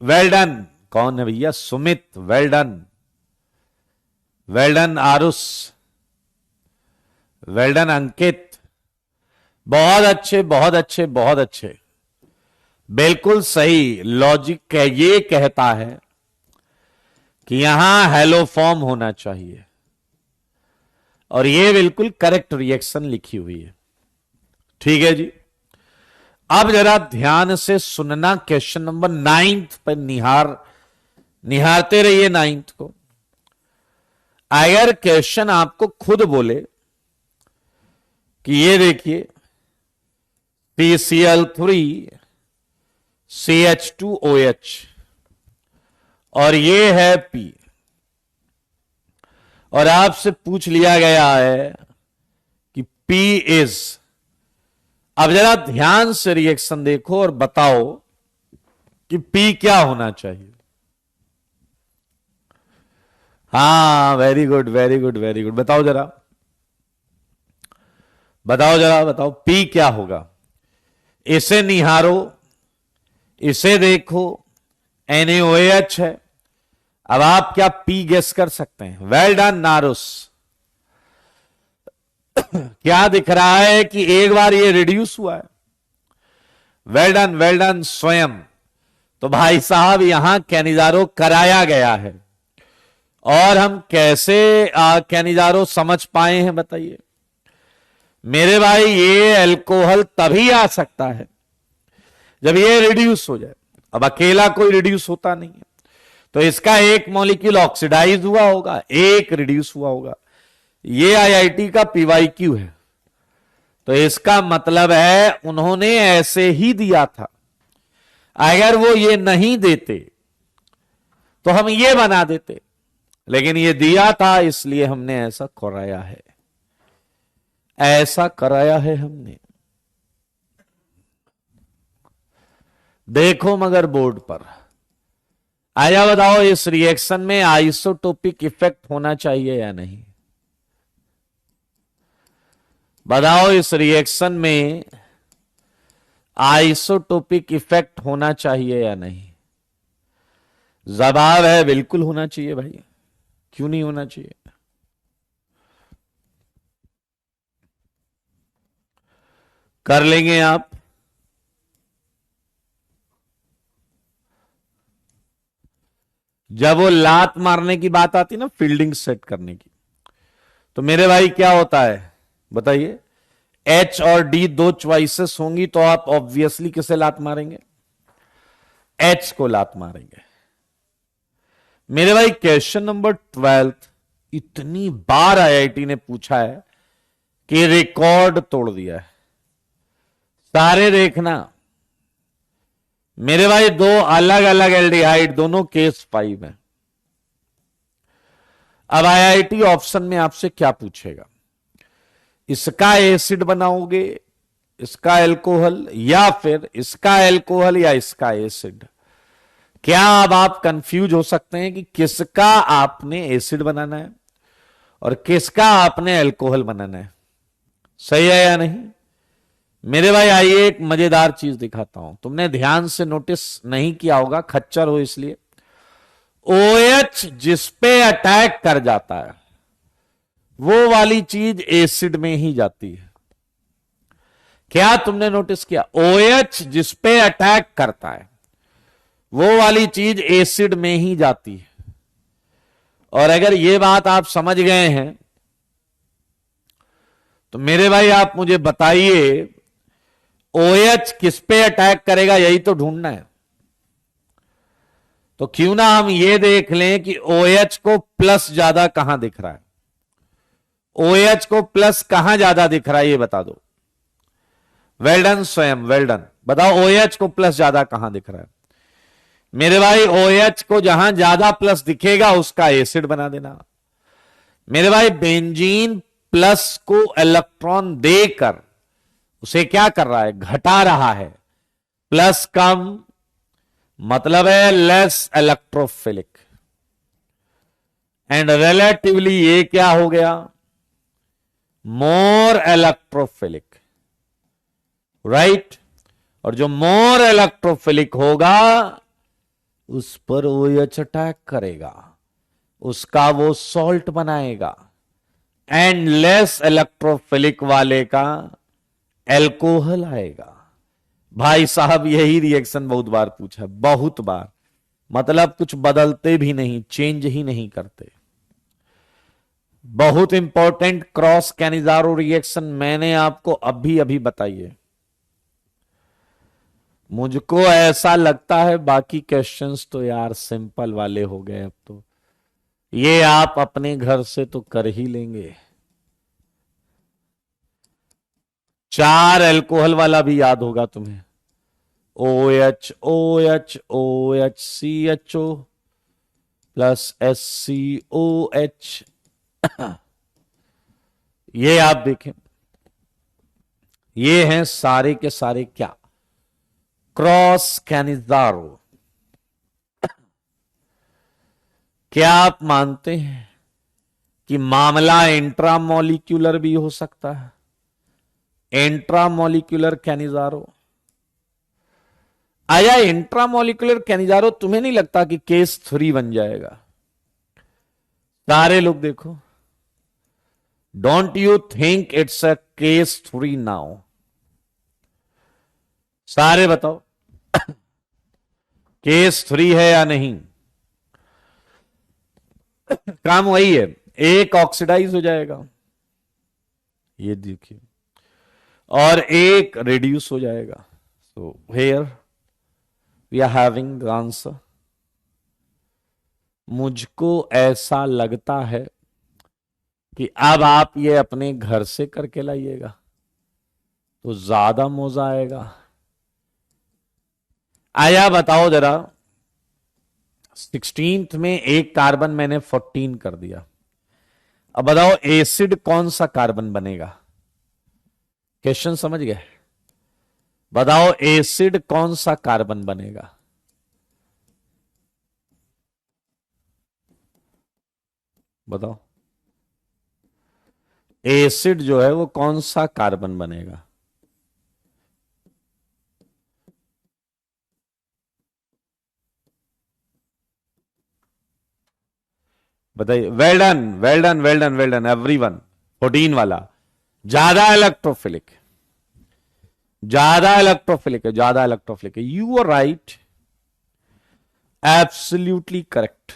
Well done. कौन है भैया? Sumit, well done, well done Aarush, well done Ankit, बहुत अच्छे बहुत अच्छे बहुत अच्छे, बिल्कुल सही लॉजिक ये कहता है कि यहां हेलोफॉर्म होना चाहिए, और ये बिल्कुल करेक्ट रिएक्शन लिखी हुई है। ठीक है जी, अब जरा ध्यान से सुनना, क्वेश्चन नंबर 9th पर निहारते रहिए 9th को। अगर क्वेश्चन आपको खुद बोले कि ये देखिए PCl3 CH2OH और ये है P, और आपसे पूछ लिया गया है कि P इज, अब जरा ध्यान से रिएक्शन देखो और बताओ कि P क्या होना चाहिए। हाँ, very good very good very good, बताओ जरा, बताओ जरा, बताओ P क्या होगा। इसे निहारो, इसे देखो, NaOH है। अब आप क्या P गेस कर सकते हैं? वेल डन नारुस। क्या दिख रहा है कि एक बार ये रिड्यूस हुआ है। वेल डन स्वयं। तो भाई साहब यहां कैनिजारो कराया गया है, और हम कैसे कैनिजारो समझ पाए हैं बताइए मेरे भाई? ये अल्कोहल तभी आ सकता है जब ये रिड्यूस हो जाए। अब अकेला कोई रिड्यूस होता नहीं है, तो इसका एक मॉलिक्यूल ऑक्सीडाइज हुआ होगा, एक रिड्यूस हुआ होगा। ये IIT का PYQ है, तो इसका मतलब है उन्होंने ऐसे ही दिया था। अगर वो ये नहीं देते तो हम ये बना देते, लेकिन ये दिया था इसलिए हमने ऐसा कराया है, ऐसा कराया है हमने। देखो मगर बोर्ड पर आया, बताओ इस रिएक्शन में आइसोटोपिक इफेक्ट होना चाहिए या नहीं? बताओ इस रिएक्शन में आइसोटोपिक इफेक्ट होना चाहिए या नहीं? जवाब है बिल्कुल होना चाहिए भाई, क्यों नहीं होना चाहिए? कर लेंगे आप? जब वो लात मारने की बात आती ना, फील्डिंग सेट करने की, तो मेरे भाई क्या होता है बताइए? एच और डी दो चॉइसेस होंगी, तो आप ऑब्वियसली किसे लात मारेंगे? एच को लात मारेंगे। मेरे भाई क्वेश्चन नंबर 12 इतनी बार आईआईटी ने पूछा है कि रिकॉर्ड तोड़ दिया है। सारे देखना मेरे भाई, दो अलग अलग एल्डिहाइड, दोनों केस 5 है। अब आईआईटी ऑप्शन में आपसे क्या पूछेगा? इसका एसिड बनाओगे, इसका एल्कोहल, या फिर इसका एल्कोहल या इसका एसिड? क्या अब आप कंफ्यूज हो सकते हैं कि किसका आपने एसिड बनाना है और किसका आपने एल्कोहल बनाना है? सही है या नहीं? मेरे भाई आइए एक मजेदार चीज दिखाता हूं, तुमने ध्यान से नोटिस नहीं किया होगा, खच्चर हो इसलिए। OH जिस पे अटैक कर जाता है वो वाली चीज एसिड में ही जाती है। क्या तुमने नोटिस किया? OH जिस पे अटैक करता है वो वाली चीज एसिड में ही जाती है। और अगर ये बात आप समझ गए हैं तो मेरे भाई आप मुझे बताइए, OH किस पे अटैक करेगा, यही तो ढूंढना है। तो क्यों ना हम ये देख लें कि OH को प्लस ज्यादा कहां दिख रहा है? OH को प्लस कहां ज्यादा दिख रहा है ये बता दो। वेल डन स्वयं, वेल डन। बताओ OH को प्लस ज्यादा कहां दिख रहा है? मेरे भाई OH को जहां ज्यादा प्लस दिखेगा उसका एसिड बना देना। मेरे भाई बेंजीन प्लस को इलेक्ट्रॉन देकर उसे क्या कर रहा है? घटा रहा है। प्लस कम मतलब है लेस इलेक्ट्रोफिलिक, एंड रिलेटिवली ये क्या हो गया? मोर इलेक्ट्रोफिलिक, राइट। और जो मोर इलेक्ट्रोफिलिक होगा उस पर OH अटैक करेगा, उसका वो सॉल्ट बनाएगा, एंड लेस इलेक्ट्रोफिलिक वाले का एल्कोहल आएगा। भाई साहब यही रिएक्शन बहुत बार पूछा, बहुत बार, मतलब कुछ बदलते भी नहीं, चेंज ही नहीं करते। बहुत इंपॉर्टेंट क्रॉस कैनिजारो रिएक्शन मैंने आपको अभी अभी बताई है। मुझको ऐसा लगता है बाकी क्वेश्चंस तो यार सिंपल वाले हो गए, अब तो ये आप अपने घर से तो कर ही लेंगे। 4 एल्कोहल वाला भी याद होगा तुम्हें, OH OH OH CHO plus SCOH। ये आप देखें, ये हैं सारे के सारे क्या? Cross Cannizzaro. क्या आप मानते हैं कि मामला इंट्रामोलिक्यूलर भी हो सकता है? Intramolecular Cannizzaro. आया इंट्रामोलिक्यूलर कैनिजारो तुम्हें नहीं लगता कि केस 3 बन जाएगा? सारे लोग देखो, don't you think it's a case 3 now? सारे बताओ केस 3 है या नहीं? काम वही है, एक ऑक्सीडाइज हो जाएगा, ये देखिए, और एक रिड्यूस हो जाएगा। So here we are having the answer. मुझको ऐसा लगता है कि अब आप ये अपने घर से करके लाइएगा तो ज्यादा मजा आएगा। आया बताओ जरा, 16th में एक कार्बन मैंने 14 कर दिया। अब बताओ एसिड कौन सा कार्बन बनेगा? क्वेश्चन समझ गए? बताओ एसिड कौन सा कार्बन बनेगा? बताओ एसिड जो है वो कौन सा कार्बन बनेगा? बताइए। Well done, well done, well done, well done everyone. 14 वाला ज्यादा इलेक्ट्रोफिलिक, ज्यादा इलेक्ट्रोफिलिक है, ज्यादा इलेक्ट्रोफिलिक है। You are right, absolutely correct.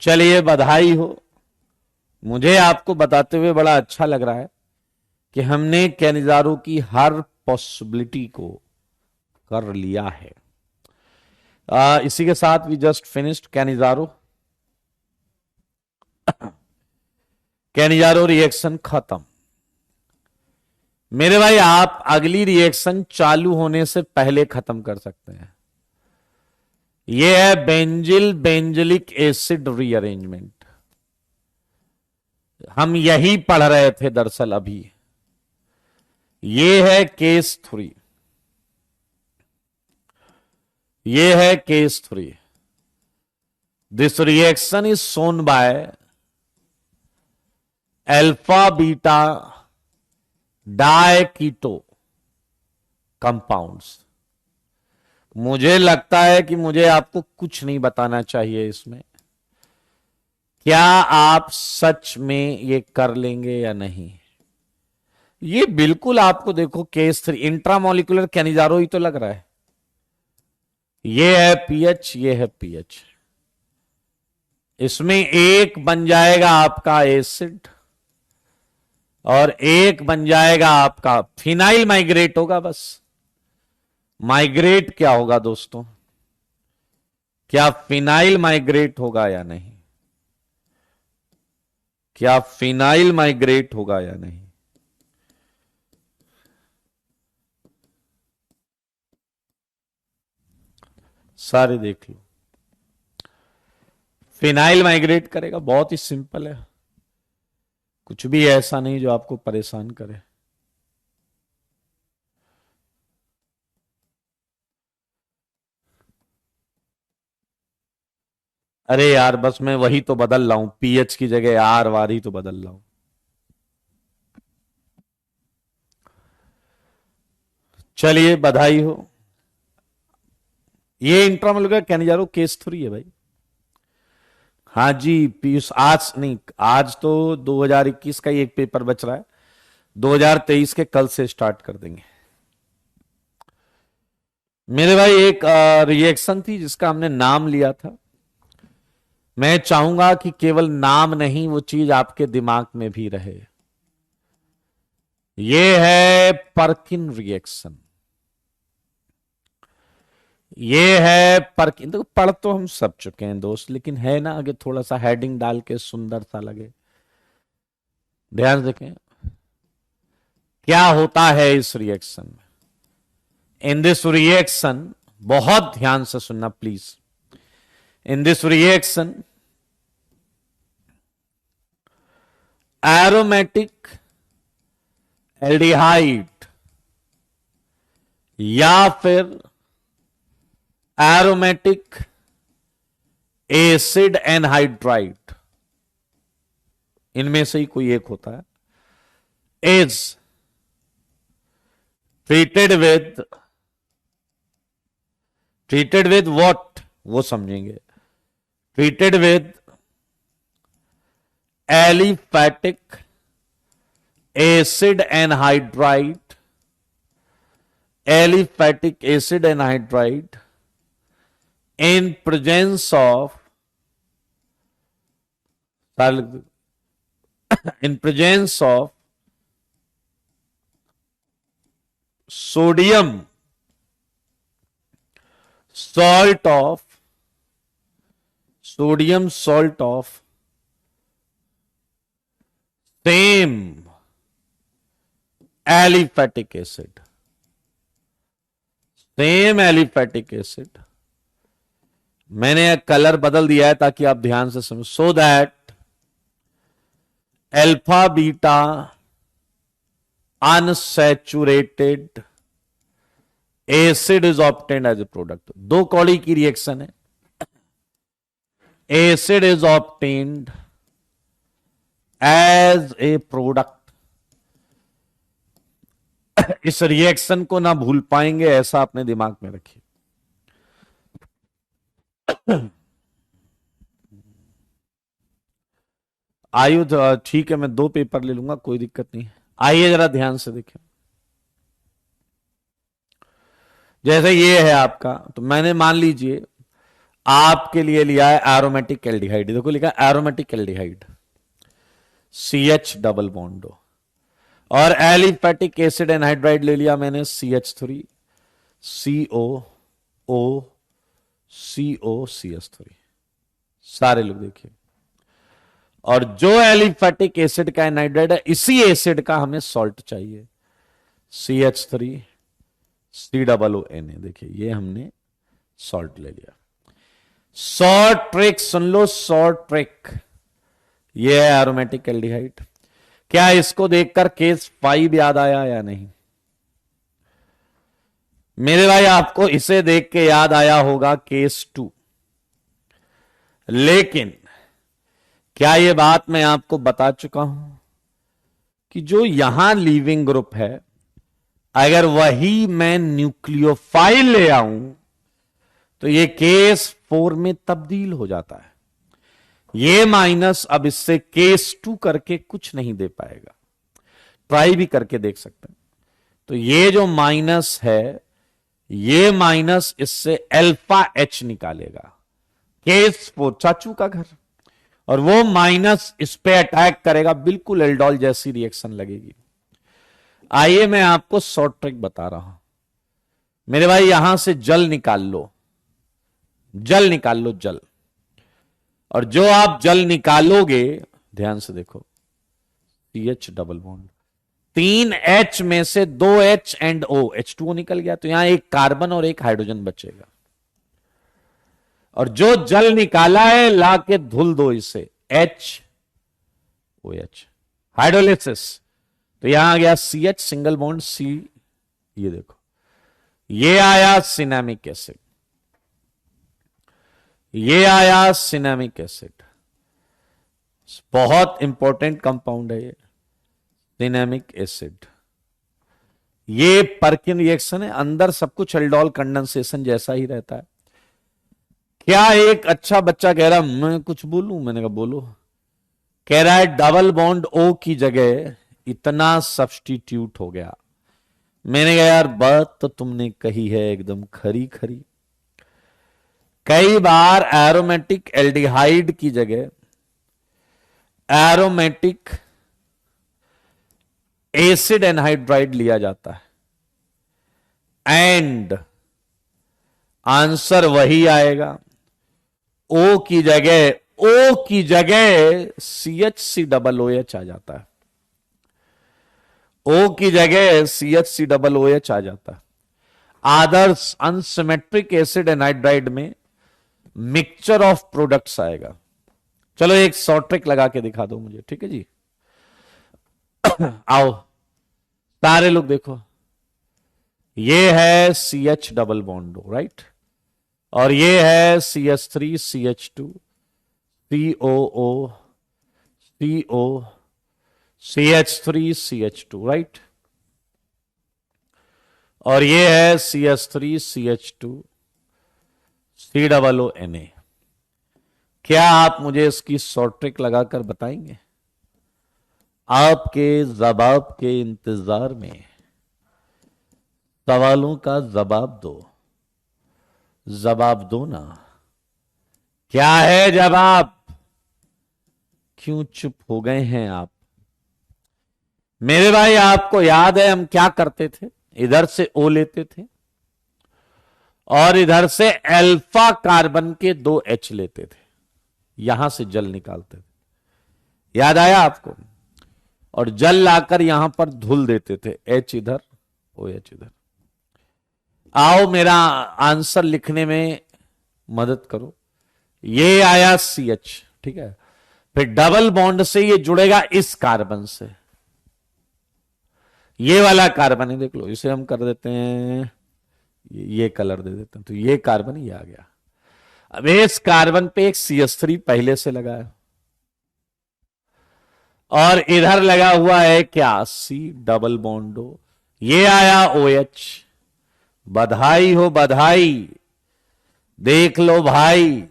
चलिए बधाई हो। मुझे आपको बताते हुए बड़ा अच्छा लग रहा है कि हमने कैनिजारो की हर पॉसिबिलिटी को कर लिया है। इसी के साथ we just finished Cannizzaro. Cannizzaro reaction खत्म। मेरे भाई आप अगली रिएक्शन चालू होने से पहले खत्म कर सकते हैं। यह है बेंजिल बेंजिलिक एसिड रीअरेंजमेंट। हम यही पढ़ रहे थे दरअसल अभी। यह है केस 3। यह है case 3। This reaction is shown by alpha beta diketo compounds. मुझे लगता है कि मुझे आपको कुछ नहीं बताना चाहिए इसमें। क्या आप सच में ये कर लेंगे या नहीं? ये बिल्कुल आपको देखो केस 3 इंट्रामोलिकुलर कैनिजारो ही तो लग रहा है। ये है पीएच, ये है पीएच। इसमें एक बन जाएगा आपका एसिड और एक बन जाएगा आपका फिनाइल। माइग्रेट होगा बस। माइग्रेट क्या होगा दोस्तों? क्या फिनाइल माइग्रेट होगा या नहीं? क्या फिनाइल माइग्रेट होगा या नहीं? सारे देख लो। फिनाइल माइग्रेट करेगा, बहुत ही सिंपल है। कुछ भी ऐसा नहीं जो आपको परेशान करे। अरे यार बस मैं वही तो बदल रहा हूं, पीएच की जगह आर वार ही तो बदल रहा हूं। चलिए बधाई हो। ये इंट्रामोलिकुलर कैनिजारो केस 3 है भाई। हाँ जी पीयूष, आज नहीं, आज तो 2021 का ही एक पेपर बच रहा है। 2023 के कल से स्टार्ट कर देंगे। मेरे भाई एक रिएक्शन थी जिसका हमने नाम लिया था। मैं चाहूंगा कि केवल नाम नहीं, वो चीज आपके दिमाग में भी रहे। ये है परकिन रिएक्शन। ये है परकिन। देखो पढ़ तो हम सब चुके हैं दोस्त, लेकिन है ना आगे थोड़ा सा हेडिंग डाल के सुंदर सा लगे। ध्यान से देखें क्या होता है इस रिएक्शन में। इन दिस रिएक्शन, बहुत ध्यान से सुनना please. In this reaction aromatic aldehyde या फिर एरोमेटिक एसिड एनहाइड्राइड, इनमें से ही कोई एक होता है, इज ट्रीटेड विद व्हाट, वो समझेंगे। Treated with aliphatic acid anhydride, aliphatic acid anhydride in presence of in presence of sodium salt of sodium salt of same aliphatic acid, same aliphatic acid, मैंने colour बदल दिया है ताकि आप ध्यान से समझ, so that alpha beta unsaturated acid is obtained as a product. दो कौड़ी की रिएक्शन है, acid is obtained as a product. इस रिएक्शन को ना भूल पाएंगे, ऐसा अपने दिमाग में रखिए। आयु ठीक है, मैं 2 पेपर ले लूंगा, कोई दिक्कत नहीं। आइए जरा ध्यान से देखें। जैसे ये है आपका, तो मैंने मान लीजिए आपके लिए लिया है एरोमेटिक एल्डिहाइड। देखो लिखा है aromatic aldehyde, CH double bond. और एलिफेटिक एसिड एनहाइड्राइड ले लिया मैंने, CH3 COO COCH3। सारे लोग देखिए, और जो एलिफेटिक एसिड का एनहाइड्राइड है, इसी एसिड का हमें सॉल्ट चाहिए, CH3 COONA। देखिए ये हमने सॉल्ट ले लिया। शॉर्ट ट्रिक सुन लो, शॉर्ट ट्रिक। ये है एरोमेटिक एल्डिहाइड। क्या इसको देखकर केस 5 याद आया या नहीं? मेरे भाई आपको इसे देख के याद आया होगा केस 2। लेकिन क्या ये बात मैं आपको बता चुका हूं कि जो यहां लीविंग ग्रुप है, अगर वही मैं न्यूक्लियोफाइल ले आऊं तो ये केस 4 में तब्दील हो जाता है। ये माइनस अब इससे केस 2 करके कुछ नहीं दे पाएगा, ट्राई भी करके देख सकते हैं। तो ये जो माइनस है, ये माइनस इससे अल्फा H निकालेगा, केस 4 चाचू का घर, और वो माइनस इस पे अटैक करेगा, बिल्कुल एल्डोल जैसी रिएक्शन लगेगी। आइए मैं आपको शॉर्ट ट्रिक बता रहा हूं। मेरे भाई यहां से जल निकाल लो, जल निकाल लो, जल। और जो आप जल निकालोगे, ध्यान से देखो, CH डबल बॉन्ड, 3 H में से 2 H एंड O, H2O निकल गया, तो यहां एक कार्बन और एक हाइड्रोजन बचेगा। और जो जल निकाला है, ला के धुल दो इसे, HOH, हाइड्रोलिसिस। तो यहां आ गया CH सिंगल बॉन्ड C, ये देखो, ये आया सिनेमिक एसिड, ये आया सिनेमिक एसिड। बहुत इंपॉर्टेंट कंपाउंड है ये सिनेमिक एसिड। ये पर्किन रिएक्शन है, अंदर सब कुछ एल्डोल कंडेंसेशन जैसा ही रहता है। क्या एक अच्छा बच्चा कह रहा मैं कुछ बोलूं? मैंने कहा बोलो। कह रहा है डबल बॉन्ड O की जगह इतना सब्स्टिट्यूट हो गया। मैंने कहा यार बात तो तुमने कही है एकदम खरी खरी। कई बार एरोमेटिक एल्डिहाइड की जगह एरोमेटिक एसिड एनहाइड्राइड लिया जाता है, एंड आंसर वही आएगा। O की जगह CHCOOH आ जाता है, O की जगह CHCOOH आ जाता है। आदर्श अनसिमेट्रिक एसिड एनहाइड्राइड में मिक्सचर ऑफ प्रोडक्ट्स आएगा। चलो एक शॉर्ट ट्रिक लगा के दिखा दो मुझे, ठीक है जी? आओ सारे लोग देखो, ये है CH डबल बॉन्ड, राइट, और ये है CH3 CH2 COO CO CH3 CH2, right, और ये है CH3 CH2 COONA। क्या आप मुझे इसकी शॉर्ट ट्रिक लगाकर बताएंगे? आपके जवाब के इंतजार में, सवालों का जवाब दो, जवाब दो ना। क्या है जवाब? क्यों चुप हो गए हैं आप? मेरे भाई आपको याद है हम क्या करते थे? इधर से O लेते थे और इधर से अल्फा कार्बन के 2 H लेते थे, यहां से जल निकालते थे, याद आया आपको? और जल लाकर यहां पर धुल देते थे, H इधर OH इधर। आओ मेरा आंसर लिखने में मदद करो। ये आया CH, ठीक है। फिर डबल बॉन्ड से ये जुड़ेगा इस कार्बन से, ये वाला कार्बन है, देख लो, इसे हम कर देते हैं, ये कलर दे देते हैं, तो ये कार्बन ये आ गया। अब इस कार्बन पे एक CH3 पहले से लगा है और इधर लगा हुआ है क्या, C डबल बॉन्ड हो, ये आया OH। बधाई हो बधाई, देख लो भाई,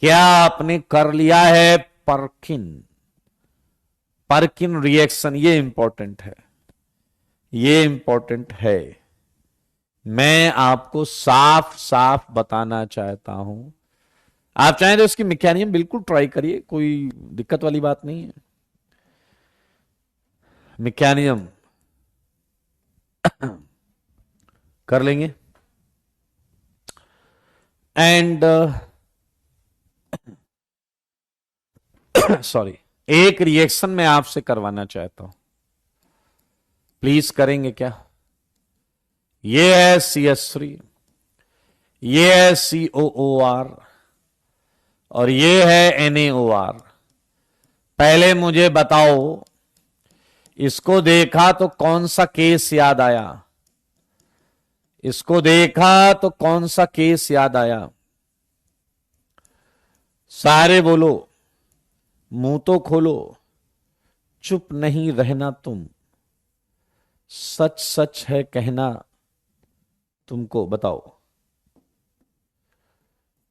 क्या आपने कर लिया है परकिन, परकिन रिएक्शन। ये इंपॉर्टेंट है, ये इंपॉर्टेंट है। मैं आपको साफ साफ बताना चाहता हूं, आप चाहें तो इसकी मैकेनिज्म बिल्कुल ट्राई करिए, कोई दिक्कत वाली बात नहीं है। मैकेनिज्म कर लेंगे। एंड सॉरी, एक रिएक्शन मैं आपसे करवाना चाहता हूं, प्लीज करेंगे क्या? ये है CH3, ये है COOR और ये है NaOR। पहले मुझे बताओ, इसको देखा तो कौन सा केस याद आया? इसको देखा तो कौन सा केस याद आया? सारे बोलो, मुंह तो खोलो, चुप नहीं रहना तुम, सच सच है कहना तुमको। बताओ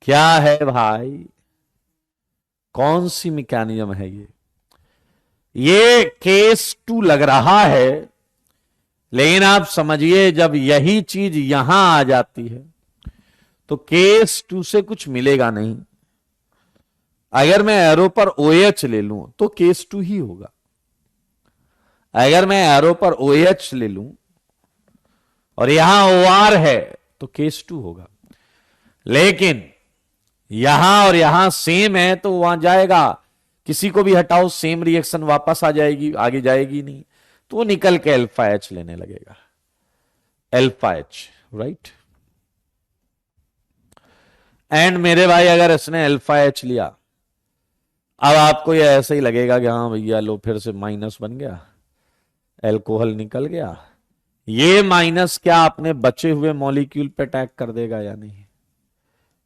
क्या है भाई, कौन सी मैकेनिज्म है ये केस 2 लग रहा है, लेकिन आप समझिए जब यही चीज यहां आ जाती है तो केस 2 से कुछ मिलेगा नहीं। अगर मैं एरो पर OH ले लूं तो केस 2 ही होगा, अगर मैं एरो पर OH ले लूं और यहां OR है तो केस 2 होगा। लेकिन यहां और यहां सेम है तो वहां जाएगा, किसी को भी हटाओ सेम रिएक्शन वापस आ जाएगी, आगे जाएगी नहीं, तो वो निकल के अल्फा H लेने लगेगा, अल्फा H, राइट। एंड मेरे भाई अगर इसने अल्फा H लिया, अब आपको ये ऐसे ही लगेगा कि हाँ भैया लो फिर से माइनस बन गया, एल्कोहल निकल गया। ये माइनस क्या अपने बचे हुए मॉलिक्यूल पे अटैक कर देगा या नहीं?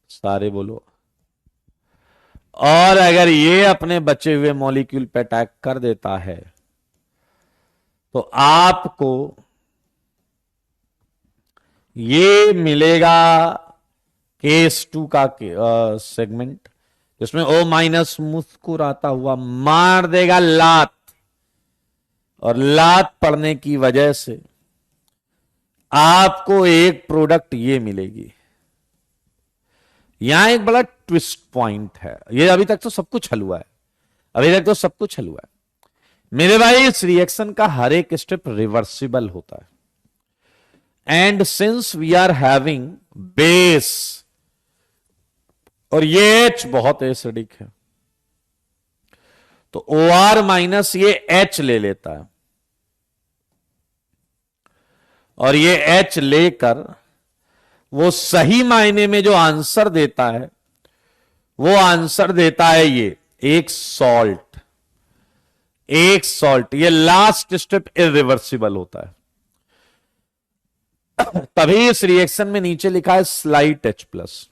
सारे बोलो। और अगर ये अपने बचे हुए मॉलिक्यूल पे अटैक कर देता है तो आपको ये मिलेगा केस 2 का सेगमेंट, जिसमें O- मुस्कुराता हुआ मार देगा लात, और लात पड़ने की वजह से आपको एक प्रोडक्ट ये मिलेगी। यहां एक बड़ा ट्विस्ट पॉइंट है, ये अभी तक तो सब कुछ हल हुआ है, अभी तक तो सब कुछ हल हुआ है मेरे भाई। इस रिएक्शन का हर एक स्टेप रिवर्सिबल होता है। And since we are having base, और ये H बहुत एसिडिक है, तो OR- ये H ले लेता है, और ये H लेकर वो सही मायने में जो आंसर देता है वो आंसर देता है ये एक सॉल्ट, एक सॉल्ट। ये लास्ट स्टेप इरिवर्सिबल होता है, तभी इस रिएक्शन में नीचे लिखा है स्लाइट H+,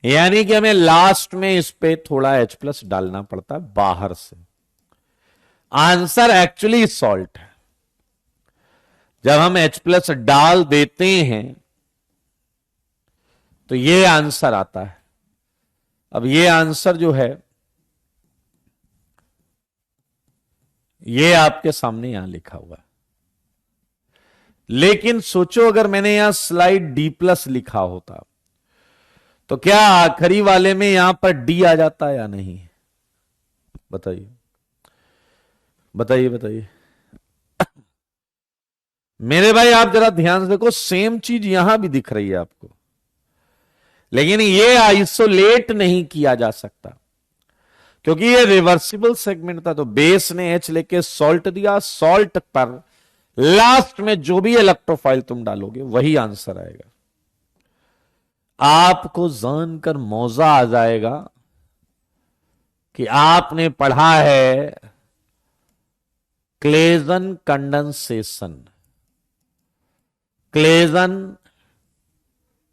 यानी कि हमें लास्ट में इस पे थोड़ा H+ डालना पड़ता है बाहर से। आंसर एक्चुअली सॉल्ट है। जब हम H+ डाल देते हैं तो ये आंसर आता है। अब ये आंसर जो है ये आपके सामने यहां लिखा हुआ है, लेकिन सोचो अगर मैंने यहां स्लाइड D+ लिखा होता तो क्या आखिरी वाले में यहां पर D आ जाता या नहीं? बताइए बताइए बताइए मेरे भाई। आप जरा ध्यान से देखो, सेम चीज यहां भी दिख रही है आपको, लेकिन ये आइसोलेट नहीं किया जा सकता क्योंकि ये रिवर्सिबल सेगमेंट था। तो बेस ने H लेके सॉल्ट दिया, सॉल्ट पर लास्ट में जो भी इलेक्ट्रोफाइल तुम डालोगे वही आंसर आएगा। आपको जानकर मौजा आ जाएगा कि आपने पढ़ा है Claisen condensation. Claisen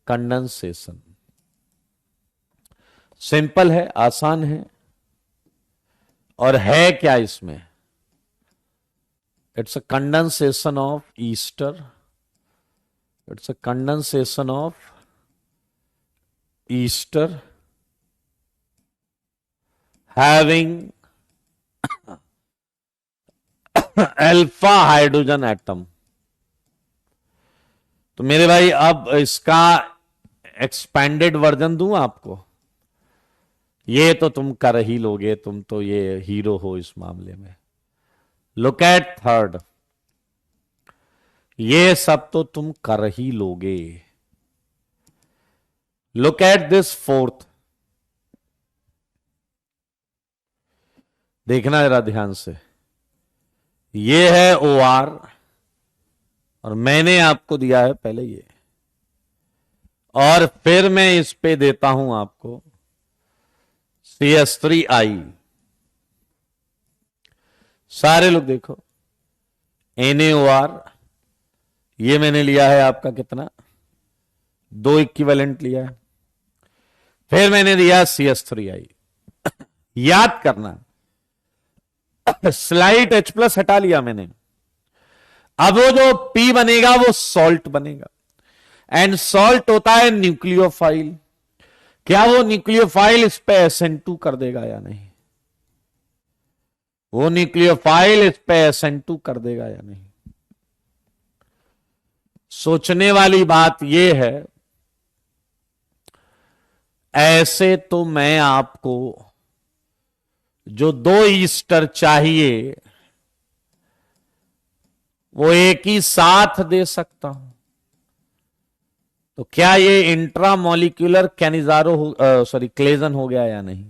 condensation simple है, आसान है, और है क्या इसमें? It's a condensation of Easter. It's a condensation of Easter having alpha hydrogen atom. तो मेरे भाई अब इसका एक्सपेंडेड वर्जन दूं आपको? ये तो तुम कर ही लोगे, तुम तो ये हीरो हो इस मामले में। लुक एट थर्ड, ये सब तो तुम कर ही लोगे। लुक एट दिस फोर्थ, देखना जरा ध्यान से। ये है OR और मैंने आपको दिया है पहले ये, और फिर मैं इस पे देता हूं आपको CH3I। सारे लोग देखो, NaOR ये मैंने लिया है आपका कितना, 2 इक्विवेलेंट लिया है। फिर मैंने दिया CH3I। याद करना, स्लाइट H+ हटा लिया मैंने। अब वो जो P बनेगा वो सॉल्ट बनेगा, एंड सॉल्ट होता है न्यूक्लियोफाइल। क्या वो न्यूक्लियोफाइल इस पे SN2 कर देगा या नहीं? वो न्यूक्लियोफाइल इस पे SN2 कर देगा या नहीं? सोचने वाली बात यह है, ऐसे तो मैं आपको जो 2 ईस्टर चाहिए वो एक ही साथ दे सकता हूं। तो क्या ये इंट्रामोलिक्यूलर कैनिजारो क्लेजन हो गया या नहीं?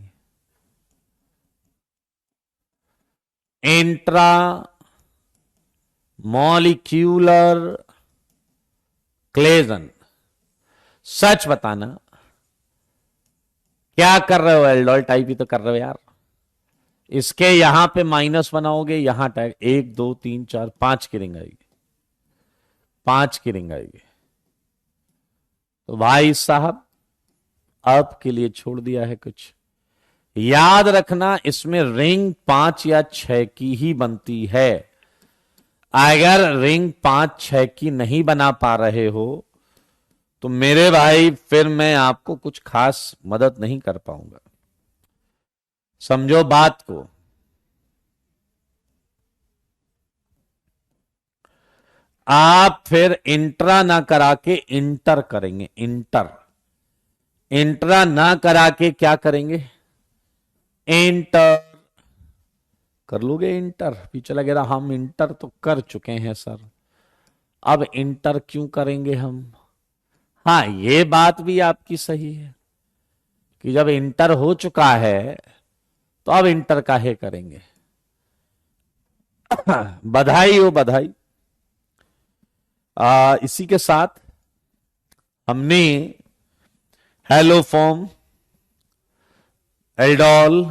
Intra molecular Claisen. सच बताना, क्या कर रहे हो? एल्डोल टाइप ही तो कर रहे हो यार। इसके यहां पे माइनस बनाओगे, यहां टैग 1 2 3 4 5 की रिंग आएगी, 5 की रिंग आएगी। तो भाई साहब आपके लिए छोड़ दिया है कुछ। याद रखना, इसमें रिंग 5 या 6 की ही बनती है। अगर रिंग 5 6 की नहीं बना पा रहे हो तो मेरे भाई फिर मैं आपको कुछ खास मदद नहीं कर पाऊंगा। समझो बात को। आप फिर इंट्रा ना करा के इंटर करेंगे। इंट्रा ना करा के क्या करेंगे? इंटर कर लोगे। इंटर पीछे लगेगा, हम इंटर तो कर चुके हैं सर, अब इंटर क्यों करेंगे हम? हाँ, ये बात भी आपकी सही है कि जब इंटर हो चुका है तो अब इंटर काहे करेंगे। बधाई हो बधाई। इसी के साथ हमने haloform, aldol,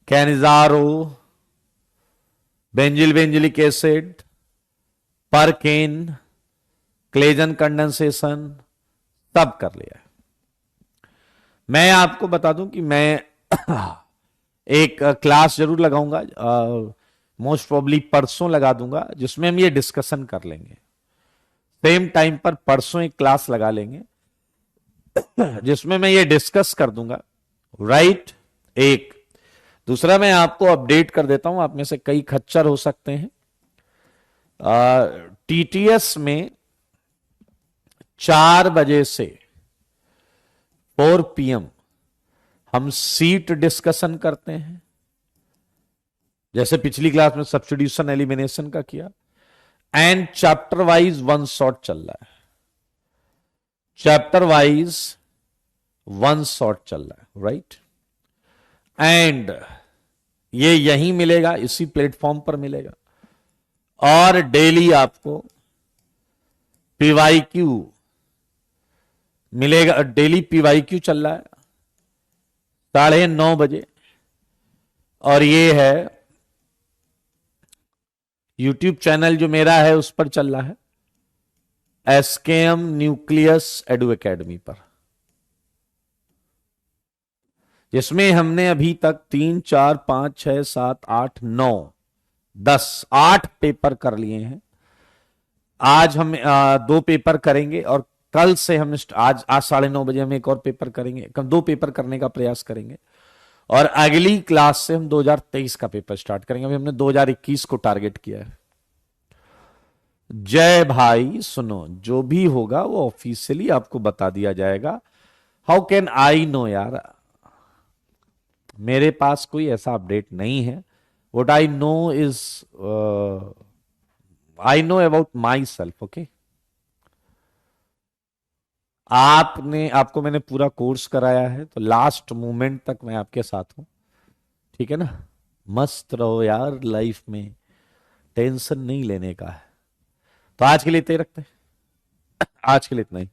Cannizzaro, benzilic acid, Perkin, Claisen condensation सब कर लिया है। मैं आपको बता दूं कि मैं एक क्लास जरूर लगाऊंगा, मोस्ट प्रोबेबली परसों लगा दूंगा, जिसमें हम ये डिस्कशन कर लेंगे। सेम टाइम पर परसों एक क्लास लगा लेंगे जिसमें मैं ये डिस्कस कर दूंगा। राइट। एक दूसरा मैं आपको अपडेट कर देता हूं, आप में से कई खच्चर हो सकते हैं। TTS में 4 बजे से 4 PM हम सीट डिस्कशन करते हैं, जैसे पिछली क्लास में सब्स्टिट्यूशन एलिमिनेशन का किया, एंड चैप्टर वाइज 1 शॉट चल रहा है। चैप्टर वाइज 1 शॉट चल रहा है। राइट। एंड ये यहीं मिलेगा, इसी प्लेटफॉर्म पर मिलेगा। और डेली आपको पीवाईक्यू मिलेगा। डेली पीवाईक्यू चल रहा है 9:30 बजे, और ये है यूट्यूब चैनल जो मेरा है उस पर चल रहा है, एसकेएम न्यूक्लियस एडु एकेडमी पर, जिसमें हमने अभी तक 3, 4, 5, 6, 7, 8, 9, 10, 8 पेपर कर लिए हैं। आज हम 2 पेपर करेंगे, और कल से हम आज 9:30 बजे हम एक और पेपर करेंगे, 2 पेपर करने का प्रयास करेंगे, और अगली क्लास से हम 2023 का पेपर स्टार्ट करेंगे। अभी हमने 2021 को टारगेट किया है। जय भाई, सुनो, जो भी होगा वो ऑफिशियली आपको बता दिया जाएगा। हाउ कैन आई नो यार, मेरे पास कोई ऐसा अपडेट नहीं है। What I know is, I know about my self. Okay, आपको मैंने पूरा कोर्स कराया है, तो लास्ट मोमेंट तक मैं आपके साथ हूं, ठीक है ना। मस्त रहो यार, लाइफ में टेंशन नहीं लेने का है। तो आज के लिए इतना ही रखते हैं, आज के लिए इतना ही।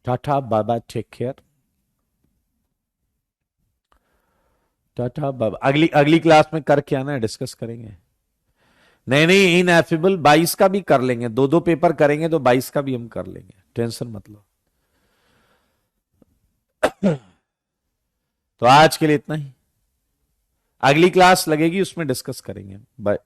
Tata bye bye, take care, tata bye. अगली अगली क्लास में करके आना है, डिस्कस करेंगे। नहीं नहीं, इन एफिबल 22 का भी कर लेंगे, 2 पेपर करेंगे तो 22 का भी हम कर लेंगे, टेंशन मत लो। तो आज के लिए इतना ही, अगली क्लास लगेगी उसमें डिस्कस करेंगे। बाय।